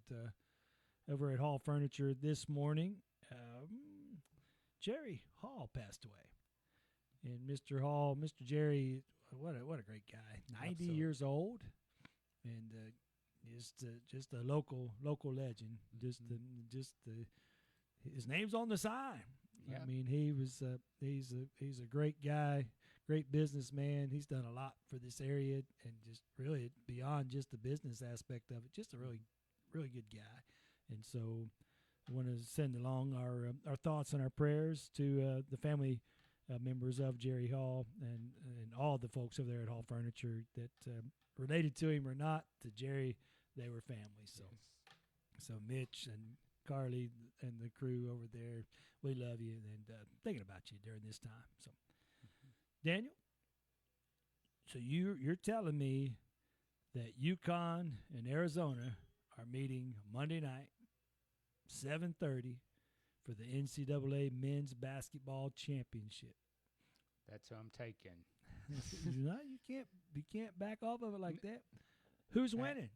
Hall Furniture this morning. Jerry Hall passed away. And Mr. Hall, Mr. Jerry, what a great guy. 90 Absolutely. years old. And just a local legend. His name's on the sign. Yeah. I mean, he's a great guy, great businessman. He's done a lot for this area and just really beyond just the business aspect of it, just a really, really good guy. And so I want to send along our thoughts and our prayers to the family members of Jerry Hall and all the folks over there at Hall Furniture that related to him or not, to Jerry, they were family. So, So Mitch and Carly and the crew over there, we love you and thinking about you during this time. So, Daniel, so you're telling me that UConn and Arizona are meeting Monday night, 7:30, for the NCAA Men's Basketball Championship. That's who I'm taking. No, you can't back off of it like that. Who's winning?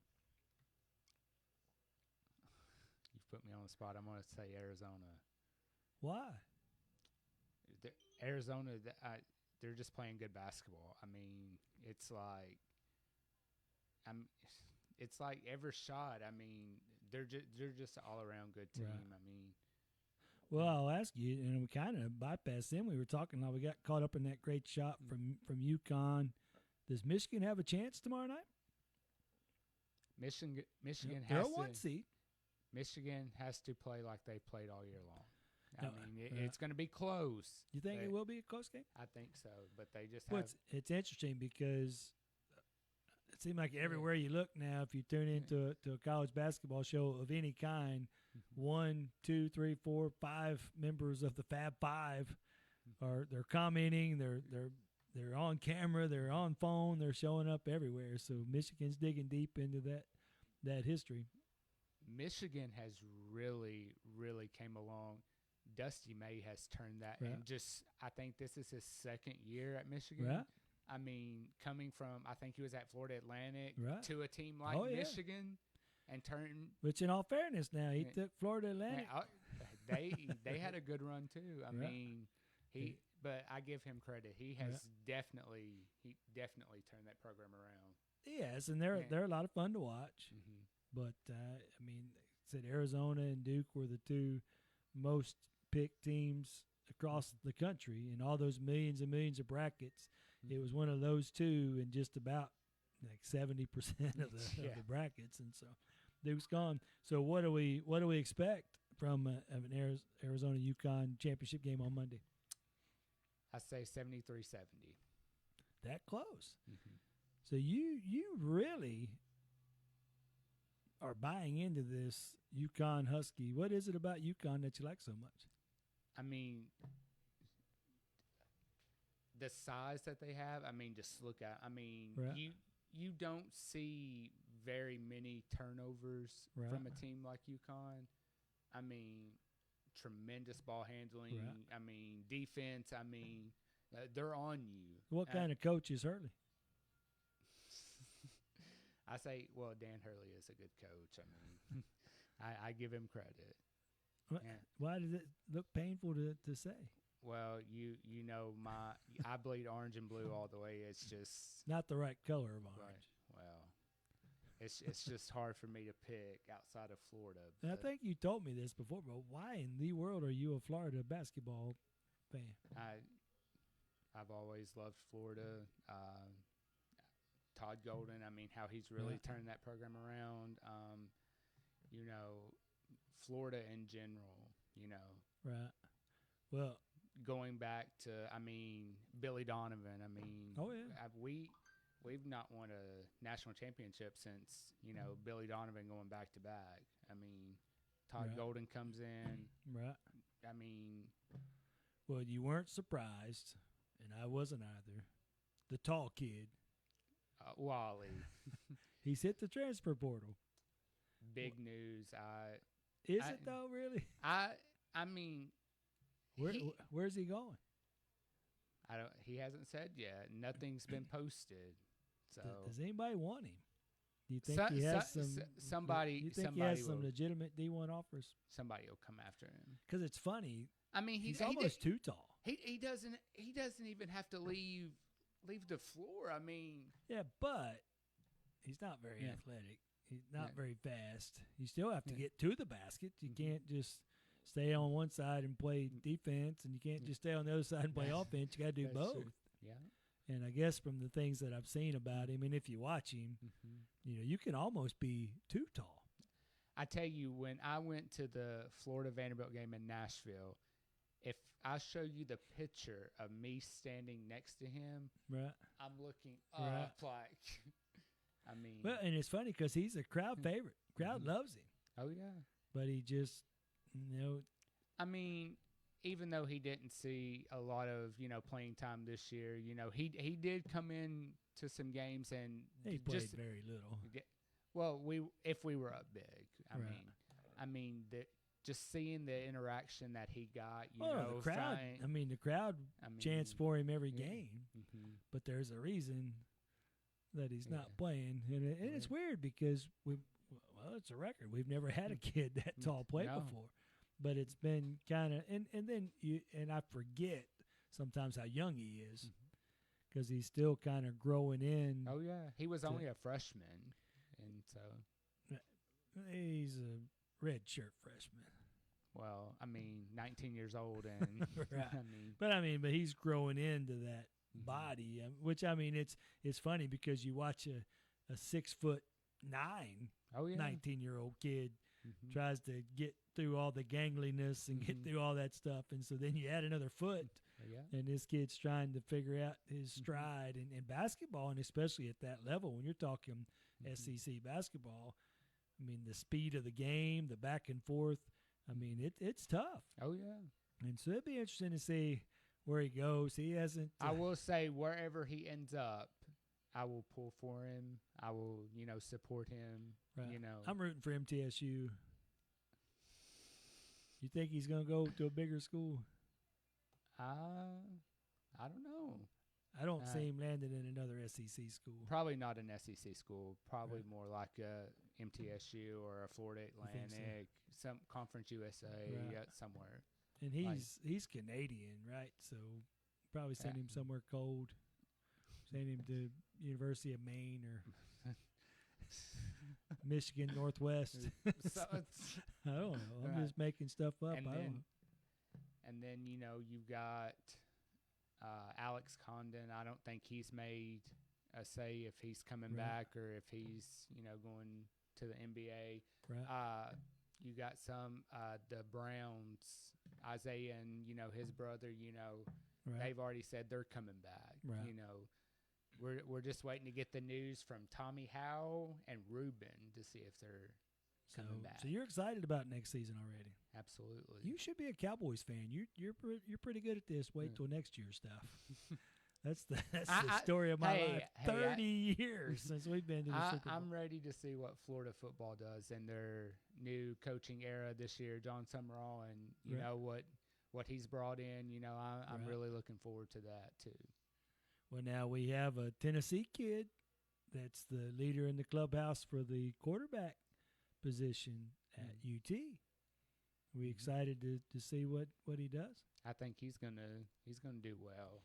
You put me on the spot. I'm going to say Arizona. Why? Arizona, they're just playing good basketball. I mean, it's like every shot. I mean, they're just an all around good team. Right. I mean, well, I'll ask you, and we kind of bypassed them. We were talking how we got caught up in that great shot from UConn. Does Michigan have a chance tomorrow night? Michigan They're has a 1 to. seed. Michigan has to play like they played all year long. I mean, it's going to be close. You think it will be a close game? I think so, but they just Well, have. it's interesting because it seems like everywhere you look now, if you tune into a college basketball show of any kind, 1, 2, 3, 4, 5 members of the Fab Five they're commenting, they're on camera, they're on phone, they're showing up everywhere. So Michigan's digging deep into that history. Michigan has really, really came along. Dusty May has turned that, and I think this is his second year at Michigan. Right. I mean, coming from, I think he was at Florida Atlantic Right. to a team like Michigan, and turned. Which, in all fairness, now he took Florida Atlantic. They had a good run too. I mean, but I give him credit. He has definitely turned that program around. Yes, and they're a lot of fun to watch. But I mean, said Arizona and Duke were the two most picked teams across the country, and all those millions and millions of brackets. It was one of those two, and just about like 70% of the brackets, and so Duke's gone. So what do we expect from an Arizona UConn championship game on Monday? I say 73-70. That close. So you really are buying into this UConn Husky. What is it about UConn that you like so much? I mean, the size that they have. I mean, just look at. I mean, you don't see very many turnovers from a team like UConn. I mean, tremendous ball handling. I mean, defense. I mean, they're on you. What kind of coach is Hurley? I say, well, Dan Hurley is a good coach. I mean, I give him credit. Why does it look painful to say? Well, you know I bleed orange and blue all the way. It's just not the right color of orange. Well, it's just hard for me to pick outside of Florida. And I think you told me this before, but why in the world are you a Florida basketball fan? I've always loved Florida. Todd Golden, I mean, how he's really turned that program around. You know, Florida in general, you know. Right. Well, going back to, I mean, Billy Donovan, I mean, we've not won a national championship since, you know, Billy Donovan going back to back. I mean, Todd Golden comes in. Right. I mean. Well, you weren't surprised, and I wasn't either. The tall kid. Wally. He's hit the transfer portal. Big news. Is it though, really? I mean, where's he going? He hasn't said yet. Nothing's been posted. So does anybody want him? Do you think he has somebody? You think he has some legitimate D1 offers? Somebody will come after him. Because it's funny. I mean, he's almost too tall. He doesn't even have to leave the floor. I mean, yeah, but he's not very athletic. He's not very fast. You still have to get to the basket. You can't just stay on one side and play defense, and you can't just stay on the other side and play offense. You got to do both. True. Yeah. And I guess from the things that I've seen about him, and if you watch him, you know, you can almost be too tall. I tell you, when I went to the Florida Vanderbilt game in Nashville, if I show you the picture of me standing next to him, I'm looking up like, I mean. Well, and it's funny because he's a crowd favorite. Crowd loves him. Oh, yeah. But he just, you know. I mean, even though he didn't see a lot of, you know, playing time this year, you know, he did come in to some games and. He played very little. Well, if we were up big. I mean, just seeing the interaction that he got, you know. The crowd, the crowd chants for him every game. But there's a reason that he's not playing. And it's weird because, it's a record. We've never had a kid that tall play before. But it's been kind of, and then I forget sometimes how young he is because he's still kind of growing in. Oh, yeah. He was only a freshman. And so. He's a red shirt freshman. Well, I mean, 19 years old, and but he's growing into that body, which I mean, it's funny because you watch a 6'9", 19-year-old kid tries to get through all the gangliness and get through all that stuff. And so then you add another foot, and this kid's trying to figure out his stride in basketball, and especially at that level when you're talking SEC basketball. I mean, the speed of the game, the back and forth. I mean, it's tough. Oh, yeah. And so it'd be interesting to see where he goes. He hasn't. I will say, wherever he ends up, I will pull for him. I will, support him. Right. I'm rooting for MTSU. You think he's going to go to a bigger school? I don't know. I don't see him landing in another SEC school. Probably not an SEC school. Probably more like a MTSU or a Florida Atlantic, some Conference USA, somewhere. And he's Canadian, right? So probably send him somewhere cold. Send him to University of Maine or Michigan Northwest. I don't know. I'm just making stuff up. And then you've got Alex Condon. I don't think he's made a say if he's coming back or if he's going to the NBA. Right. You got the Browns, Isaiah and his brother. They've already said they're coming back. Right. We're just waiting to get the news from Tommy Howe and Ruben to see if they're coming back. So you're excited about next season already? Absolutely. You should be a Cowboys fan. You're pretty good at this. Wait till next year's stuff. That's the story of my life. 30 years since we've been to the Super Bowl. I'm ready to see what Florida football does in their new coaching era this year. John Summerall and you know what he's brought in. I'm really looking forward to that too. Well, now we have a Tennessee kid that's the leader in the clubhouse for the quarterback position at UT. We excited to see what he does. I think he's gonna do well.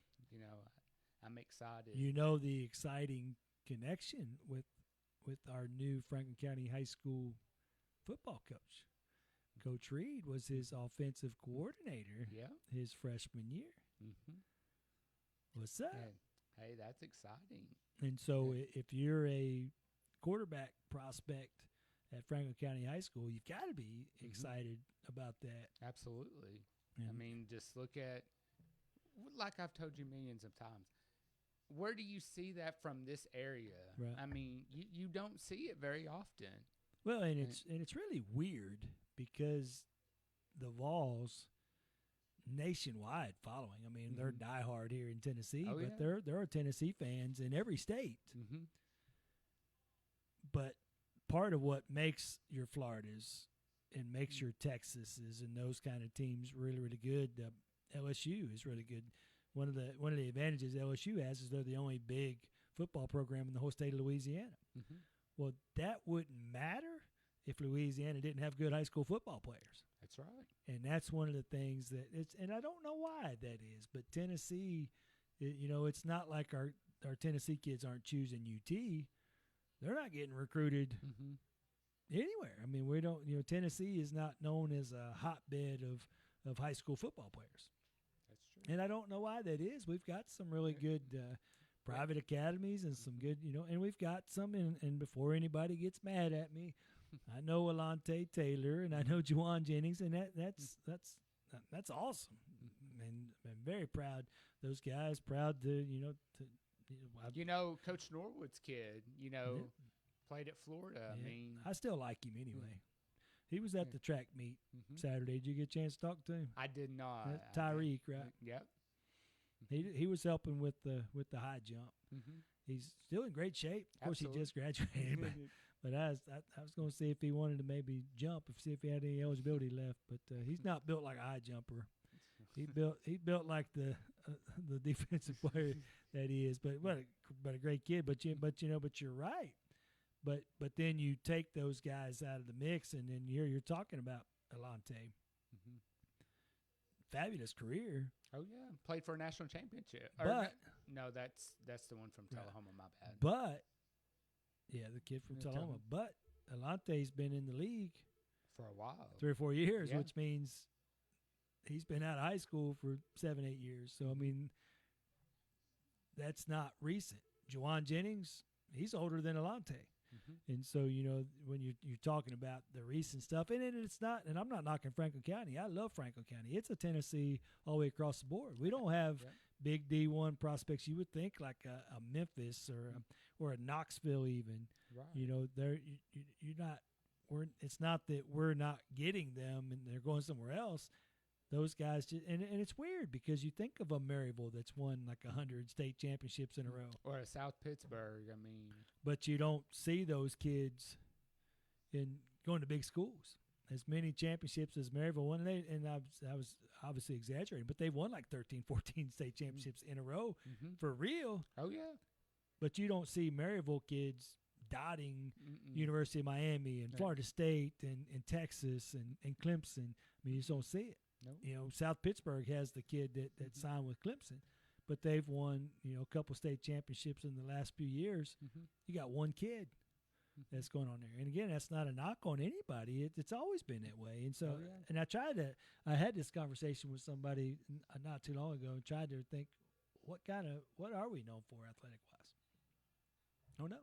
I'm excited. The exciting connection with our new Franklin County High School football coach. Coach Reed was his offensive coordinator. His freshman year. What's up? Hey, that's exciting. And so if you're a quarterback prospect at Franklin County High School, you've got to be excited about that. Absolutely. I mean, just look at, like I've told you millions of times, where do you see that from this area? Right. I mean, you don't see it very often. Well, and it's really weird because the Vols nationwide following. I mean, they're diehard here in Tennessee, but there are Tennessee fans in every state. But part of what makes your Floridas and makes your Texases and those kind of teams really, really good, LSU is really good. One of the advantages LSU has is they're the only big football program in the whole state of Louisiana. Well, that wouldn't matter if Louisiana didn't have good high school football players. That's right. And that's one of the things that and I don't know why that is, but Tennessee, it's not like our Tennessee kids aren't choosing UT. They're not getting recruited anywhere. I mean, we don't, Tennessee is not known as a hotbed of high school football players. That's true. And I don't know why that is. We've got some really good private academies and some good, and we've got some, and before anybody gets mad at me, I know Alante Taylor and I know Juwan Jennings, and that's awesome. And I'm very proud. Those guys proud to Coach Norwood's kid, played at Florida. Yeah. I mean, I still like him anyway. He was at the track meet Saturday. Did you get a chance to talk to him? I did not. Tyreek, right? Yep. He was helping with the high jump. He's still in great shape. Of course, he just graduated, but I was going to see if he wanted to maybe jump, see if he had any eligibility left. But he's not built like a high jumper. He built like the defensive player that he is. But a great kid. But you're right. But then you take those guys out of the mix, and then you're talking about Alante. Fabulous career. Oh yeah, played for a national championship. No, that's the one from Tullahoma. My bad. But the kid from Tullahoma. But Alante's been in the league for a while, 3 or 4 years, which means he's been out of high school for 7, 8 years. So I mean, that's not recent. Juwan Jennings, he's older than Alante. And so, when you're talking about the recent stuff, and it's not, and I'm not knocking Franklin County. I love Franklin County. It's a Tennessee all the way across the board. We don't have big D1 prospects. You would think like a Memphis or a Knoxville even. Right. You're not. It's not that we're not getting them and they're going somewhere else. Those guys and it's weird because you think of a Maryville that's won like 100 state championships in a row, or a South Pittsburgh. I mean, but you don't see those kids in going to big schools as many championships as Maryville won. And I was obviously exaggerating, but they won like 13, 14 state championships in a row for real. Oh yeah, but you don't see Maryville kids dotting University of Miami and Florida State and Texas and Clemson. I mean, you just don't see it. Nope. South Pittsburgh has the kid that signed with Clemson, but they've won, a couple state championships in the last few years. You got one kid that's going on there. And again, that's not a knock on anybody. It's always been that way. And so, and I had this conversation with somebody not too long ago and tried to think, what are we known for athletic wise? I don't know.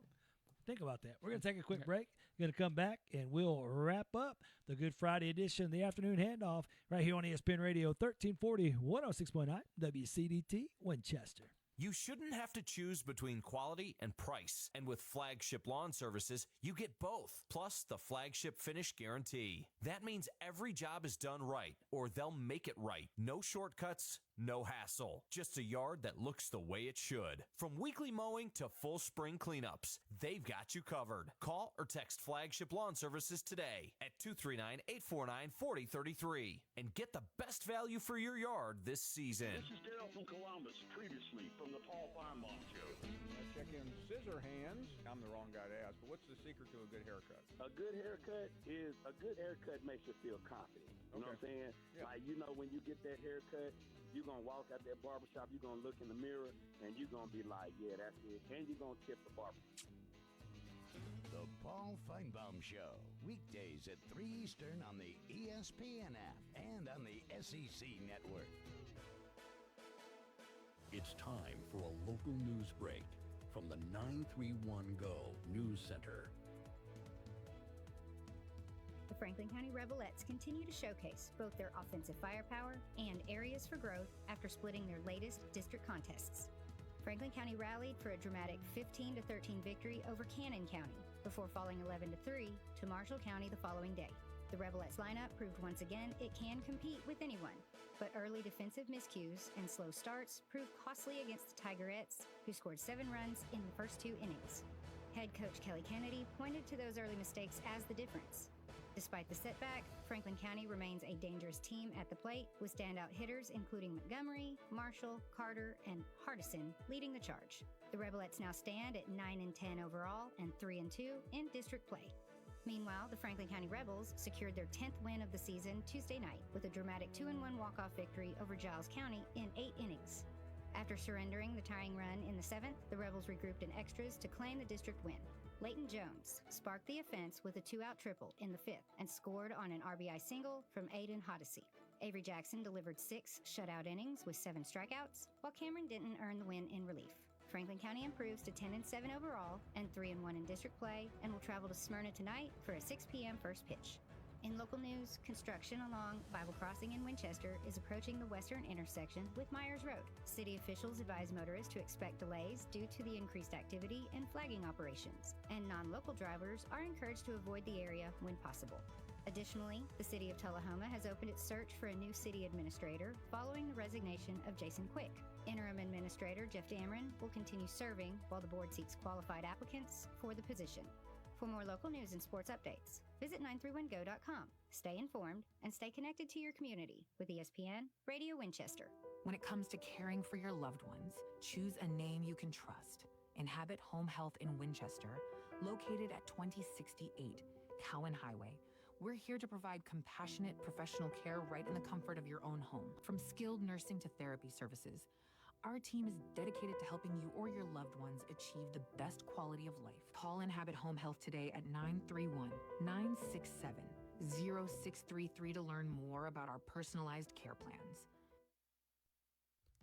Think about that. We're going to take a quick break. Going to come back, and we'll wrap up the Good Friday edition of the Afternoon Handoff right here on ESPN Radio 1340, 106.9 WCDT Winchester. You shouldn't have to choose between quality and price. And with Flagship Lawn Services, you get both, plus the Flagship Finish Guarantee. That means every job is done right, or they'll make it right. No shortcuts, no hassle. Just a yard that looks the way it should. From weekly mowing to full spring cleanups, they've got you covered. Call or text Flagship Lawn Services today at 239-849-4033 and get the best value for your yard this season. This is Daryl from Columbus, previously from the Paul Feinbaum Show. Check in scissor hands. I'm the wrong guy to ask, but what's the secret to a good haircut? A good haircut makes you feel confident. You know what I'm saying? Yeah. Like, when you get that haircut, you're going to walk out that barbershop, you're going to look in the mirror, and you're going to be like, yeah, that's it. And you're going to tip the barber. The Paul Feinbaum Show, weekdays at 3 Eastern on the ESPN app and on the SEC network. It's time for a local news break from the 931 Go News Center. The Franklin County Rebelettes continue to showcase both their offensive firepower and areas for growth after splitting their latest district contests. Franklin County rallied for a dramatic 15-13 victory over Cannon County before falling 11-3 to Marshall County the following day. The Rebelettes lineup proved once again it can compete with anyone, but early defensive miscues and slow starts proved costly against the Tigerettes, who scored 7 runs in the first 2 innings. Head coach Kelly Kennedy pointed to those early mistakes as the difference. Despite the setback, Franklin County remains a dangerous team at the plate, with standout hitters including Montgomery, Marshall, Carter, and Hardison leading the charge. The Rebelettes now stand at 9-10 overall and 3-2 in district play. Meanwhile, the Franklin County Rebels secured their 10th win of the season Tuesday night with a dramatic 2-1 walk-off victory over Giles County in 8 innings. After surrendering the tying run in the 7th, the Rebels regrouped in extras to claim the district win. Leighton Jones sparked the offense with a 2-out triple in the 5th and scored on an RBI single from Aiden Hoddesy. Avery Jackson delivered 6 shutout innings with 7 strikeouts, while Cameron Denton earned the win in relief. Franklin County improves to 10-7 overall and 3-1 in district play and will travel to Smyrna tonight for a 6 p.m. first pitch. In local news, construction along Bible Crossing in Winchester is approaching the western intersection with Myers Road. City officials advise motorists to expect delays due to the increased activity and flagging operations, and non-local drivers are encouraged to avoid the area when possible. Additionally, the City of Tullahoma has opened its search for a new city administrator following the resignation of Jason Quick. Interim Administrator Jeff Dameron will continue serving while the board seeks qualified applicants for the position. For more local news and sports updates, visit 931go.com. Stay informed and stay connected to your community with ESPN Radio Winchester. When it comes to caring for your loved ones, choose a name you can trust. Inhabit Home Health in Winchester, located at 2068 Cowan Highway. We're here to provide compassionate professional care right in the comfort of your own home. From skilled nursing to therapy services, our team is dedicated to helping you or your loved ones achieve the best quality of life. Call Inhabit Home Health today at 931-967-0633 to learn more about our personalized care plans.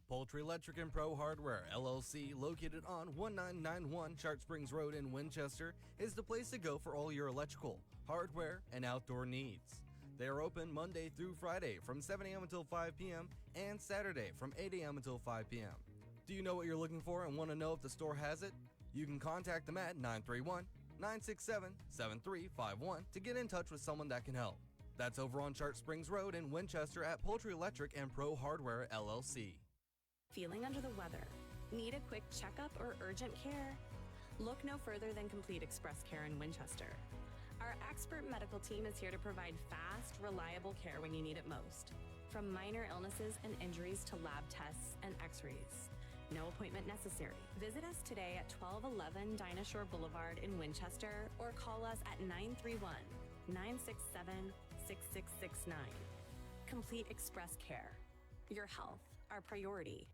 Poultry Electric and Pro Hardware, LLC, located on 1991 Chart Springs Road in Winchester, is the place to go for all your electrical, hardware, and outdoor needs. They are open Monday through Friday from 7 a.m. until 5 p.m. and Saturday from 8 a.m. until 5 p.m. Do you know what you're looking for and want to know if the store has it? You can contact them at 931-967-7351 to get in touch with someone that can help. That's over on Chart Springs Road in Winchester at Poultry Electric and Pro Hardware, LLC. Feeling under the weather? Need a quick checkup or urgent care? Look no further than Complete Express Care in Winchester. Our expert medical team is here to provide fast, reliable care when you need it most. From minor illnesses and injuries to lab tests and x-rays. No appointment necessary. Visit us today at 1211 Dinah Shore Boulevard in Winchester or call us at 931-967-6669. Complete Express Care. Your health, our priority.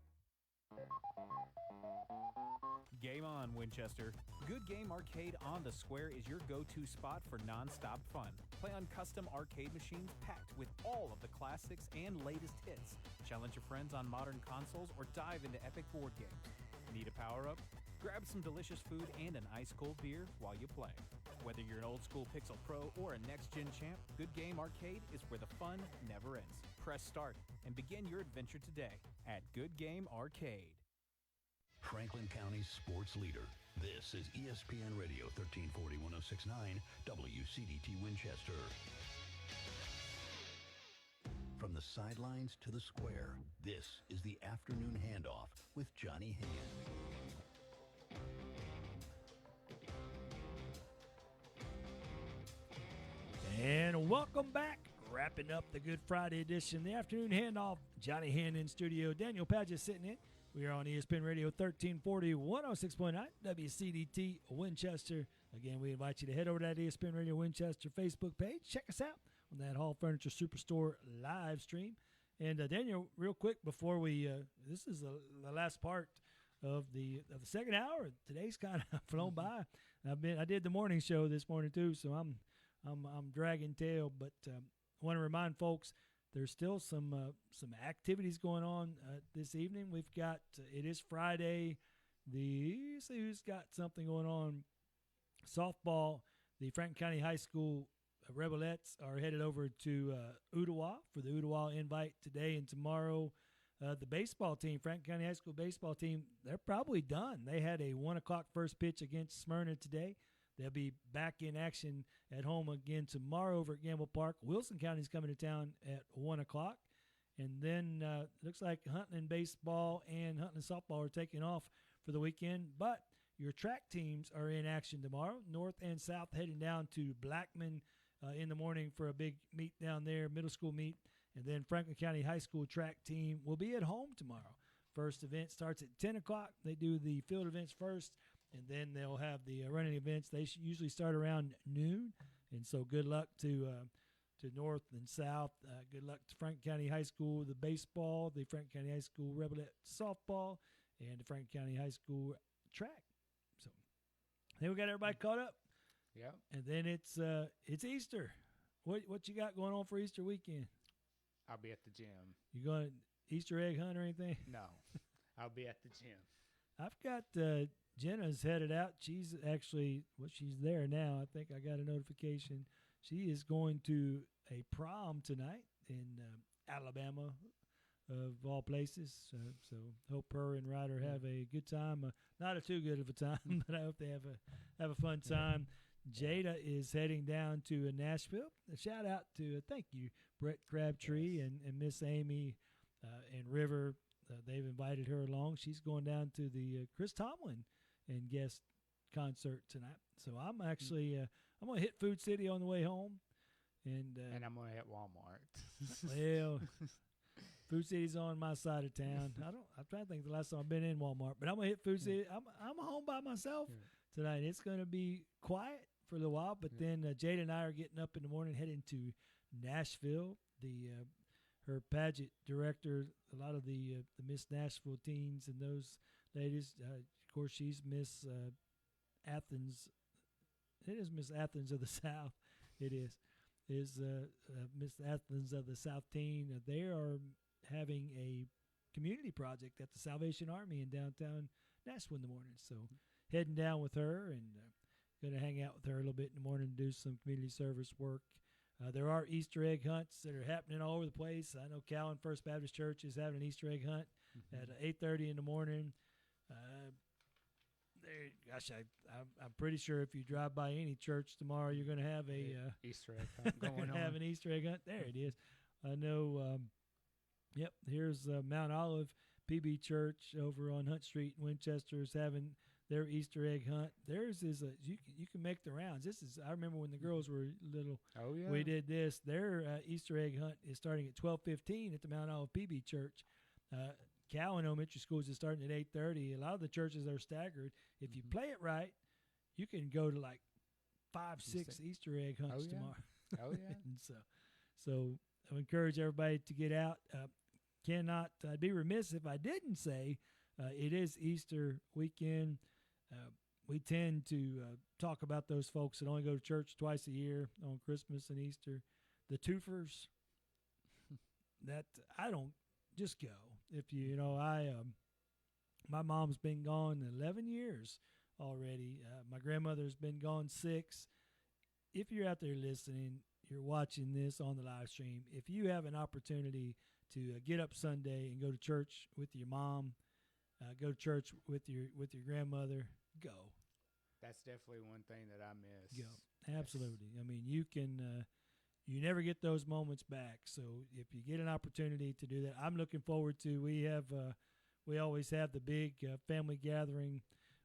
Game on, Winchester. Good Game Arcade on the Square is your go-to spot for non-stop fun. Play on custom arcade machines packed with all of the classics and latest hits. Challenge your friends on modern consoles or dive into epic board games. Need a power-up? Grab some delicious food and an ice-cold beer while you play. Whether you're an old-school Pixel Pro or a next-gen champ, Good Game Arcade is where the fun never ends. Press start and begin your adventure today at Good Game Arcade. Franklin County's sports leader. This is ESPN Radio 1340 1069 WCDT Winchester. From the sidelines to the square, this is the Afternoon Handoff with Johnny Hand. And welcome back. Wrapping up the Good Friday edition, the Afternoon Handoff. Johnny Hand in studio. Daniel Padgett sitting in. We are on ESPN Radio 1340, 106.9, WCDT Winchester. Again, we invite you to head over to that ESPN Radio Winchester Facebook page. Check us out on that Hall Furniture Superstore live stream. And Daniel, real quick before we, this is the last part of the second hour. Today's kind of flown by. I did the morning show this morning too, so I'm dragging tail. But I want to remind folks, there's still some activities going on this evening. We've got it is Friday. See who's got something going on. Softball. The Franklin County High School Rebelettes are headed over to Ottawa for the Ottawa invite today and tomorrow. The baseball team, Franklin County High School baseball team, they're probably done. They had a 1 o'clock first pitch against Smyrna today. They'll be back in action at home again tomorrow over at Gamble Park. Wilson County's coming to town at 1 o'clock. And then looks like Hunting baseball and Hunting softball are taking off for the weekend. But your track teams are in action tomorrow. North and South heading down to Blackman in the morning for a big meet down there, middle school meet. And then Franklin County High School track team will be at home tomorrow. First event starts at 10 o'clock. They do the field events first. And then they'll have the running events. They usually start around noon. And so good luck to North and South. Good luck to Franklin County High School, the baseball, the Franklin County High School Rebelette softball, and the Franklin County High School track. So I think we got everybody caught up. Yeah. And then it's Easter. What you got going on for Easter weekend? I'll be at the gym. You going to Easter egg hunt or anything? No. I'll be at the gym. I've got Jenna's headed out. She's actually, she's there now. I think I got a notification. She is going to a prom tonight in Alabama, of all places. So hope her and Ryder have a good time. Not a too good of a time, but I hope they have a fun time. Jada is heading down to Nashville. A shout out to, thank you, Brett Crabtree and Miss Amy and River. They've invited her along. She's going down to the Chris Tomlin and guest concert tonight. So I'm actually I'm gonna hit Food City on the way home, and I'm gonna hit Walmart. Well, Food City's on my side of town. I'm trying to think the last time I've been in Walmart, but I'm gonna hit Food City. I'm home by myself tonight. It's gonna be quiet for a little while, but then Jada and I are getting up in the morning, heading to Nashville. Her pageant director, a lot of the Miss Nashville teens and those ladies. Of course, she's Miss Athens. It is Miss Athens of the South. It is Miss Athens of the South teen. They are having a community project at the Salvation Army in downtown Nashville in the morning. So heading down with her and going to hang out with her a little bit in the morning and do some community service work. There are Easter egg hunts that are happening all over the place. I know Cowan First Baptist Church is having an Easter egg hunt at 8:30 in the morning. I'm pretty sure if you drive by any church tomorrow, you're going to have a Easter egg hunt going on. Have an Easter egg hunt. There it is. I know. Yep. Here's Mount Olive PB Church over on Hunt Street in Winchester is having their Easter egg hunt. Theirs is you can make the rounds. This is I remember when the girls were little. Oh yeah. We did this. Their Easter egg hunt is starting at 12:15 at the Mount Olive PB Church. Cowan Elementary Schools is starting at 8:30. A lot of the churches are staggered. If you play it right, you can go to like 5-6 Easter egg hunts tomorrow. Oh yeah. And so I encourage everybody to get out. I'd be remiss if I didn't say it is Easter weekend. We tend to talk about those folks that only go to church twice a year on Christmas and Easter. The twofers, that I don't just go. If my mom's been gone 11 years already. My grandmother's been gone 6. If you're out there listening, you're watching this on the live stream, if you have an opportunity to get up Sunday and go to church with your mom, go to church with your grandmother, go. That's definitely one thing that I miss. Go. Absolutely. I mean, you can you never get those moments back. So if you get an opportunity to do that, I'm looking forward to. We always have the big family gathering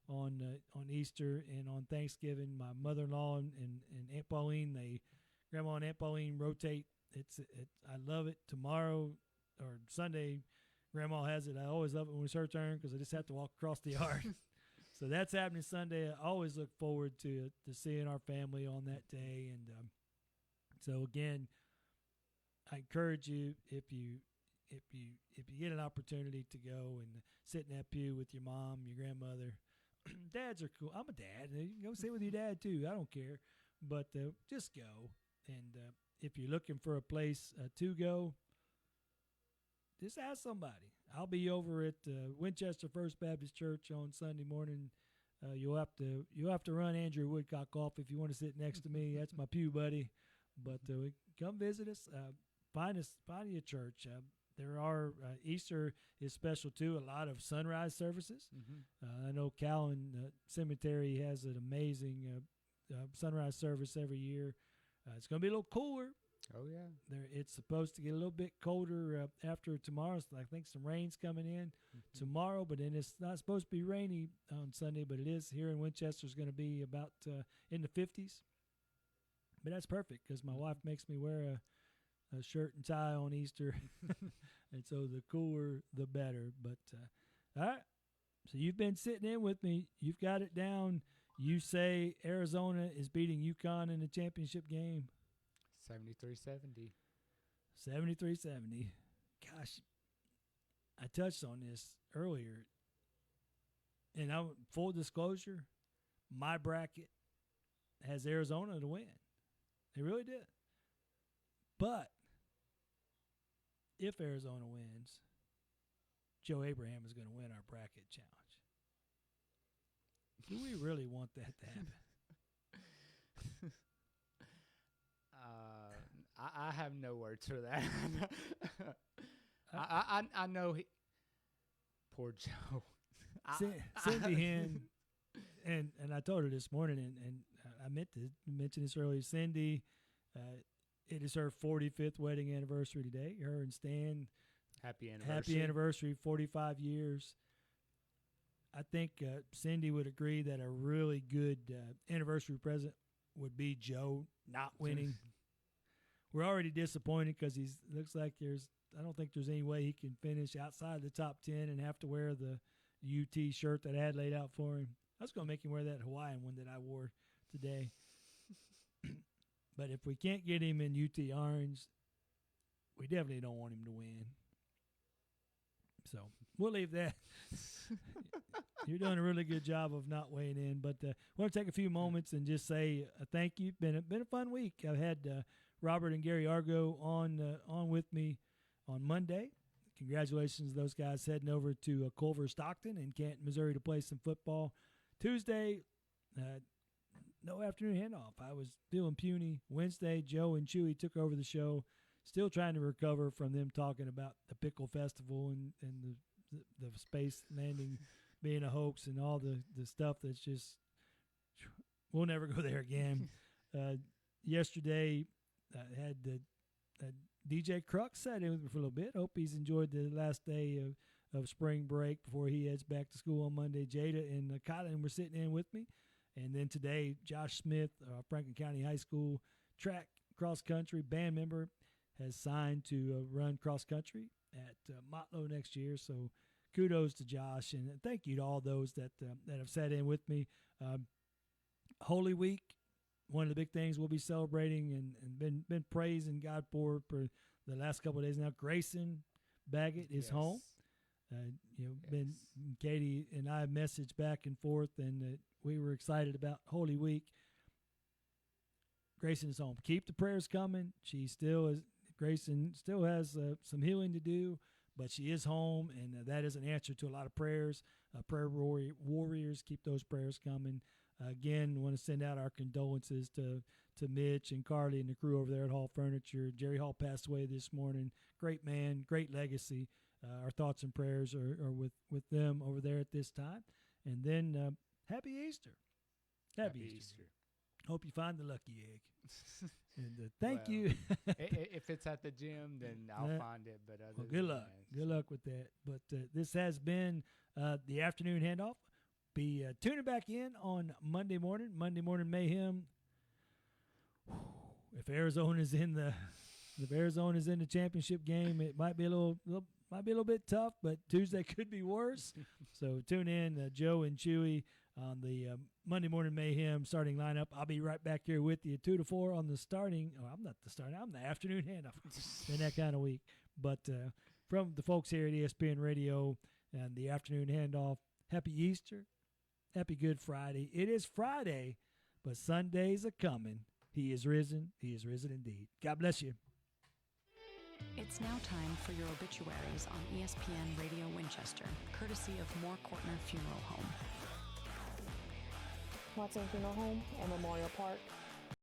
on Easter and on Thanksgiving. My mother-in-law and Aunt Pauline, Grandma and Aunt Pauline rotate. I love it. Tomorrow or Sunday, Grandma has it. I always love it when it's her turn because I just have to walk across the yard. So that's happening Sunday. I always look forward to seeing our family on that day. And so again, I encourage you if you get an opportunity to go and sit in that pew with your mom, your grandmother. Dads are cool. I'm a dad. You can go sit with your dad too. I don't care. But just go. And if you're looking for a place to go, just ask somebody. I'll be over at Winchester First Baptist Church on Sunday morning. You'll have to run Andrew Woodcock off if you want to sit next to me. That's my pew buddy. But come visit us. Find you a church. There are Easter is special too. A lot of sunrise services. I know Cowan Cemetery has an amazing sunrise service every year. It's going to be a little cooler. Oh yeah. It's supposed to get a little bit colder after tomorrow. So I think some rain's coming in tomorrow, but then it's not supposed to be rainy on Sunday. But it is here in Winchester. It's going to be about in the 50s. But that's perfect because my wife makes me wear a shirt and tie on Easter, and so the cooler the better. But all right, so you've been sitting in with me. You've got it down. You say Arizona is beating UConn in the championship game. 73-70. 73-70. Gosh, I touched on this earlier. And full disclosure, my bracket has Arizona to win. They really did. But if Arizona wins, Joe Abraham is going to win our bracket challenge. Do we really want that to happen? I have no words for that. I know poor Joe. Cindy Hen, and I told her this morning, and I meant to mention this earlier. Cindy, it is her 45th wedding anniversary today. Her and Stan. Happy anniversary. Happy anniversary, 45 years. I think Cindy would agree that a really good anniversary present would be Joe not winning. We're already disappointed because looks like I don't think there's any way he can finish outside the top 10 and have to wear the UT shirt that I had laid out for him. I was going to make him wear that Hawaiian one that I wore today. But if we can't get him in UT orange, we definitely don't want him to win. So we'll leave that. You're doing a really good job of not weighing in. But I want to take a few moments and just say thank you. Been a fun week. I've had Robert and Gary Argo on with me on Monday. congratulations to those guys heading over to Culver Stockton in Canton, Missouri to play some football. Tuesday, no afternoon handoff. I was feeling puny. Wednesday, Joe and Chewy took over the show. Still trying to recover from them talking about the Pickle Festival and the space landing being a hoax and all the stuff that's just, we'll never go there again. Yesterday, I had DJ Crux sat in with me for a little bit. Hope he's enjoyed the last day of spring break before he heads back to school on Monday. Jada and Kylan were sitting in with me. And then today, Josh Smith, Franklin County High School track cross-country band member, has signed to run cross-country at Motlow next year. So kudos to Josh, and thank you to all those that have sat in with me. Holy Week, one of the big things we'll be celebrating and been praising God for the last couple of days now. Grayson Baggett is home. Ben Katie and I messaged back and forth, and we were excited about Holy Week. Grayson is home. Keep the prayers coming. Grayson still has some healing to do, but she is home, and that is an answer to a lot of prayers. Prayer warriors, keep those prayers coming. Again, want to send out our condolences to Mitch and Carly and the crew over there at Hall Furniture. Jerry Hall passed away this morning. Great man, great legacy. Our thoughts and prayers are with them over there at this time. And then Happy Easter. Happy Easter. Hope you find the lucky egg. And thank you. If it's at the gym, then I'll find it. But good luck. Good luck with that. But this has been the Afternoon Handoff. Be tuning back in on Monday morning mayhem. If Arizona's in the championship game, it might be a little bit tough, but Tuesday could be worse. So tune in, Joe and Chewy, on the Monday Morning Mayhem starting lineup. I'll be right back here with you 2 to 4 on the starting. Oh, I'm not the starting. I'm the afternoon handoff. Been that kind of week. But from the folks here at ESPN Radio and the Afternoon Handoff, happy Easter, happy Good Friday. It is Friday, but Sundays are coming. He is risen. He is risen indeed. God bless you. It's now time for your obituaries on ESPN Radio Winchester, courtesy of Moore Courtner Funeral Home. Watson Funeral Home and Memorial Park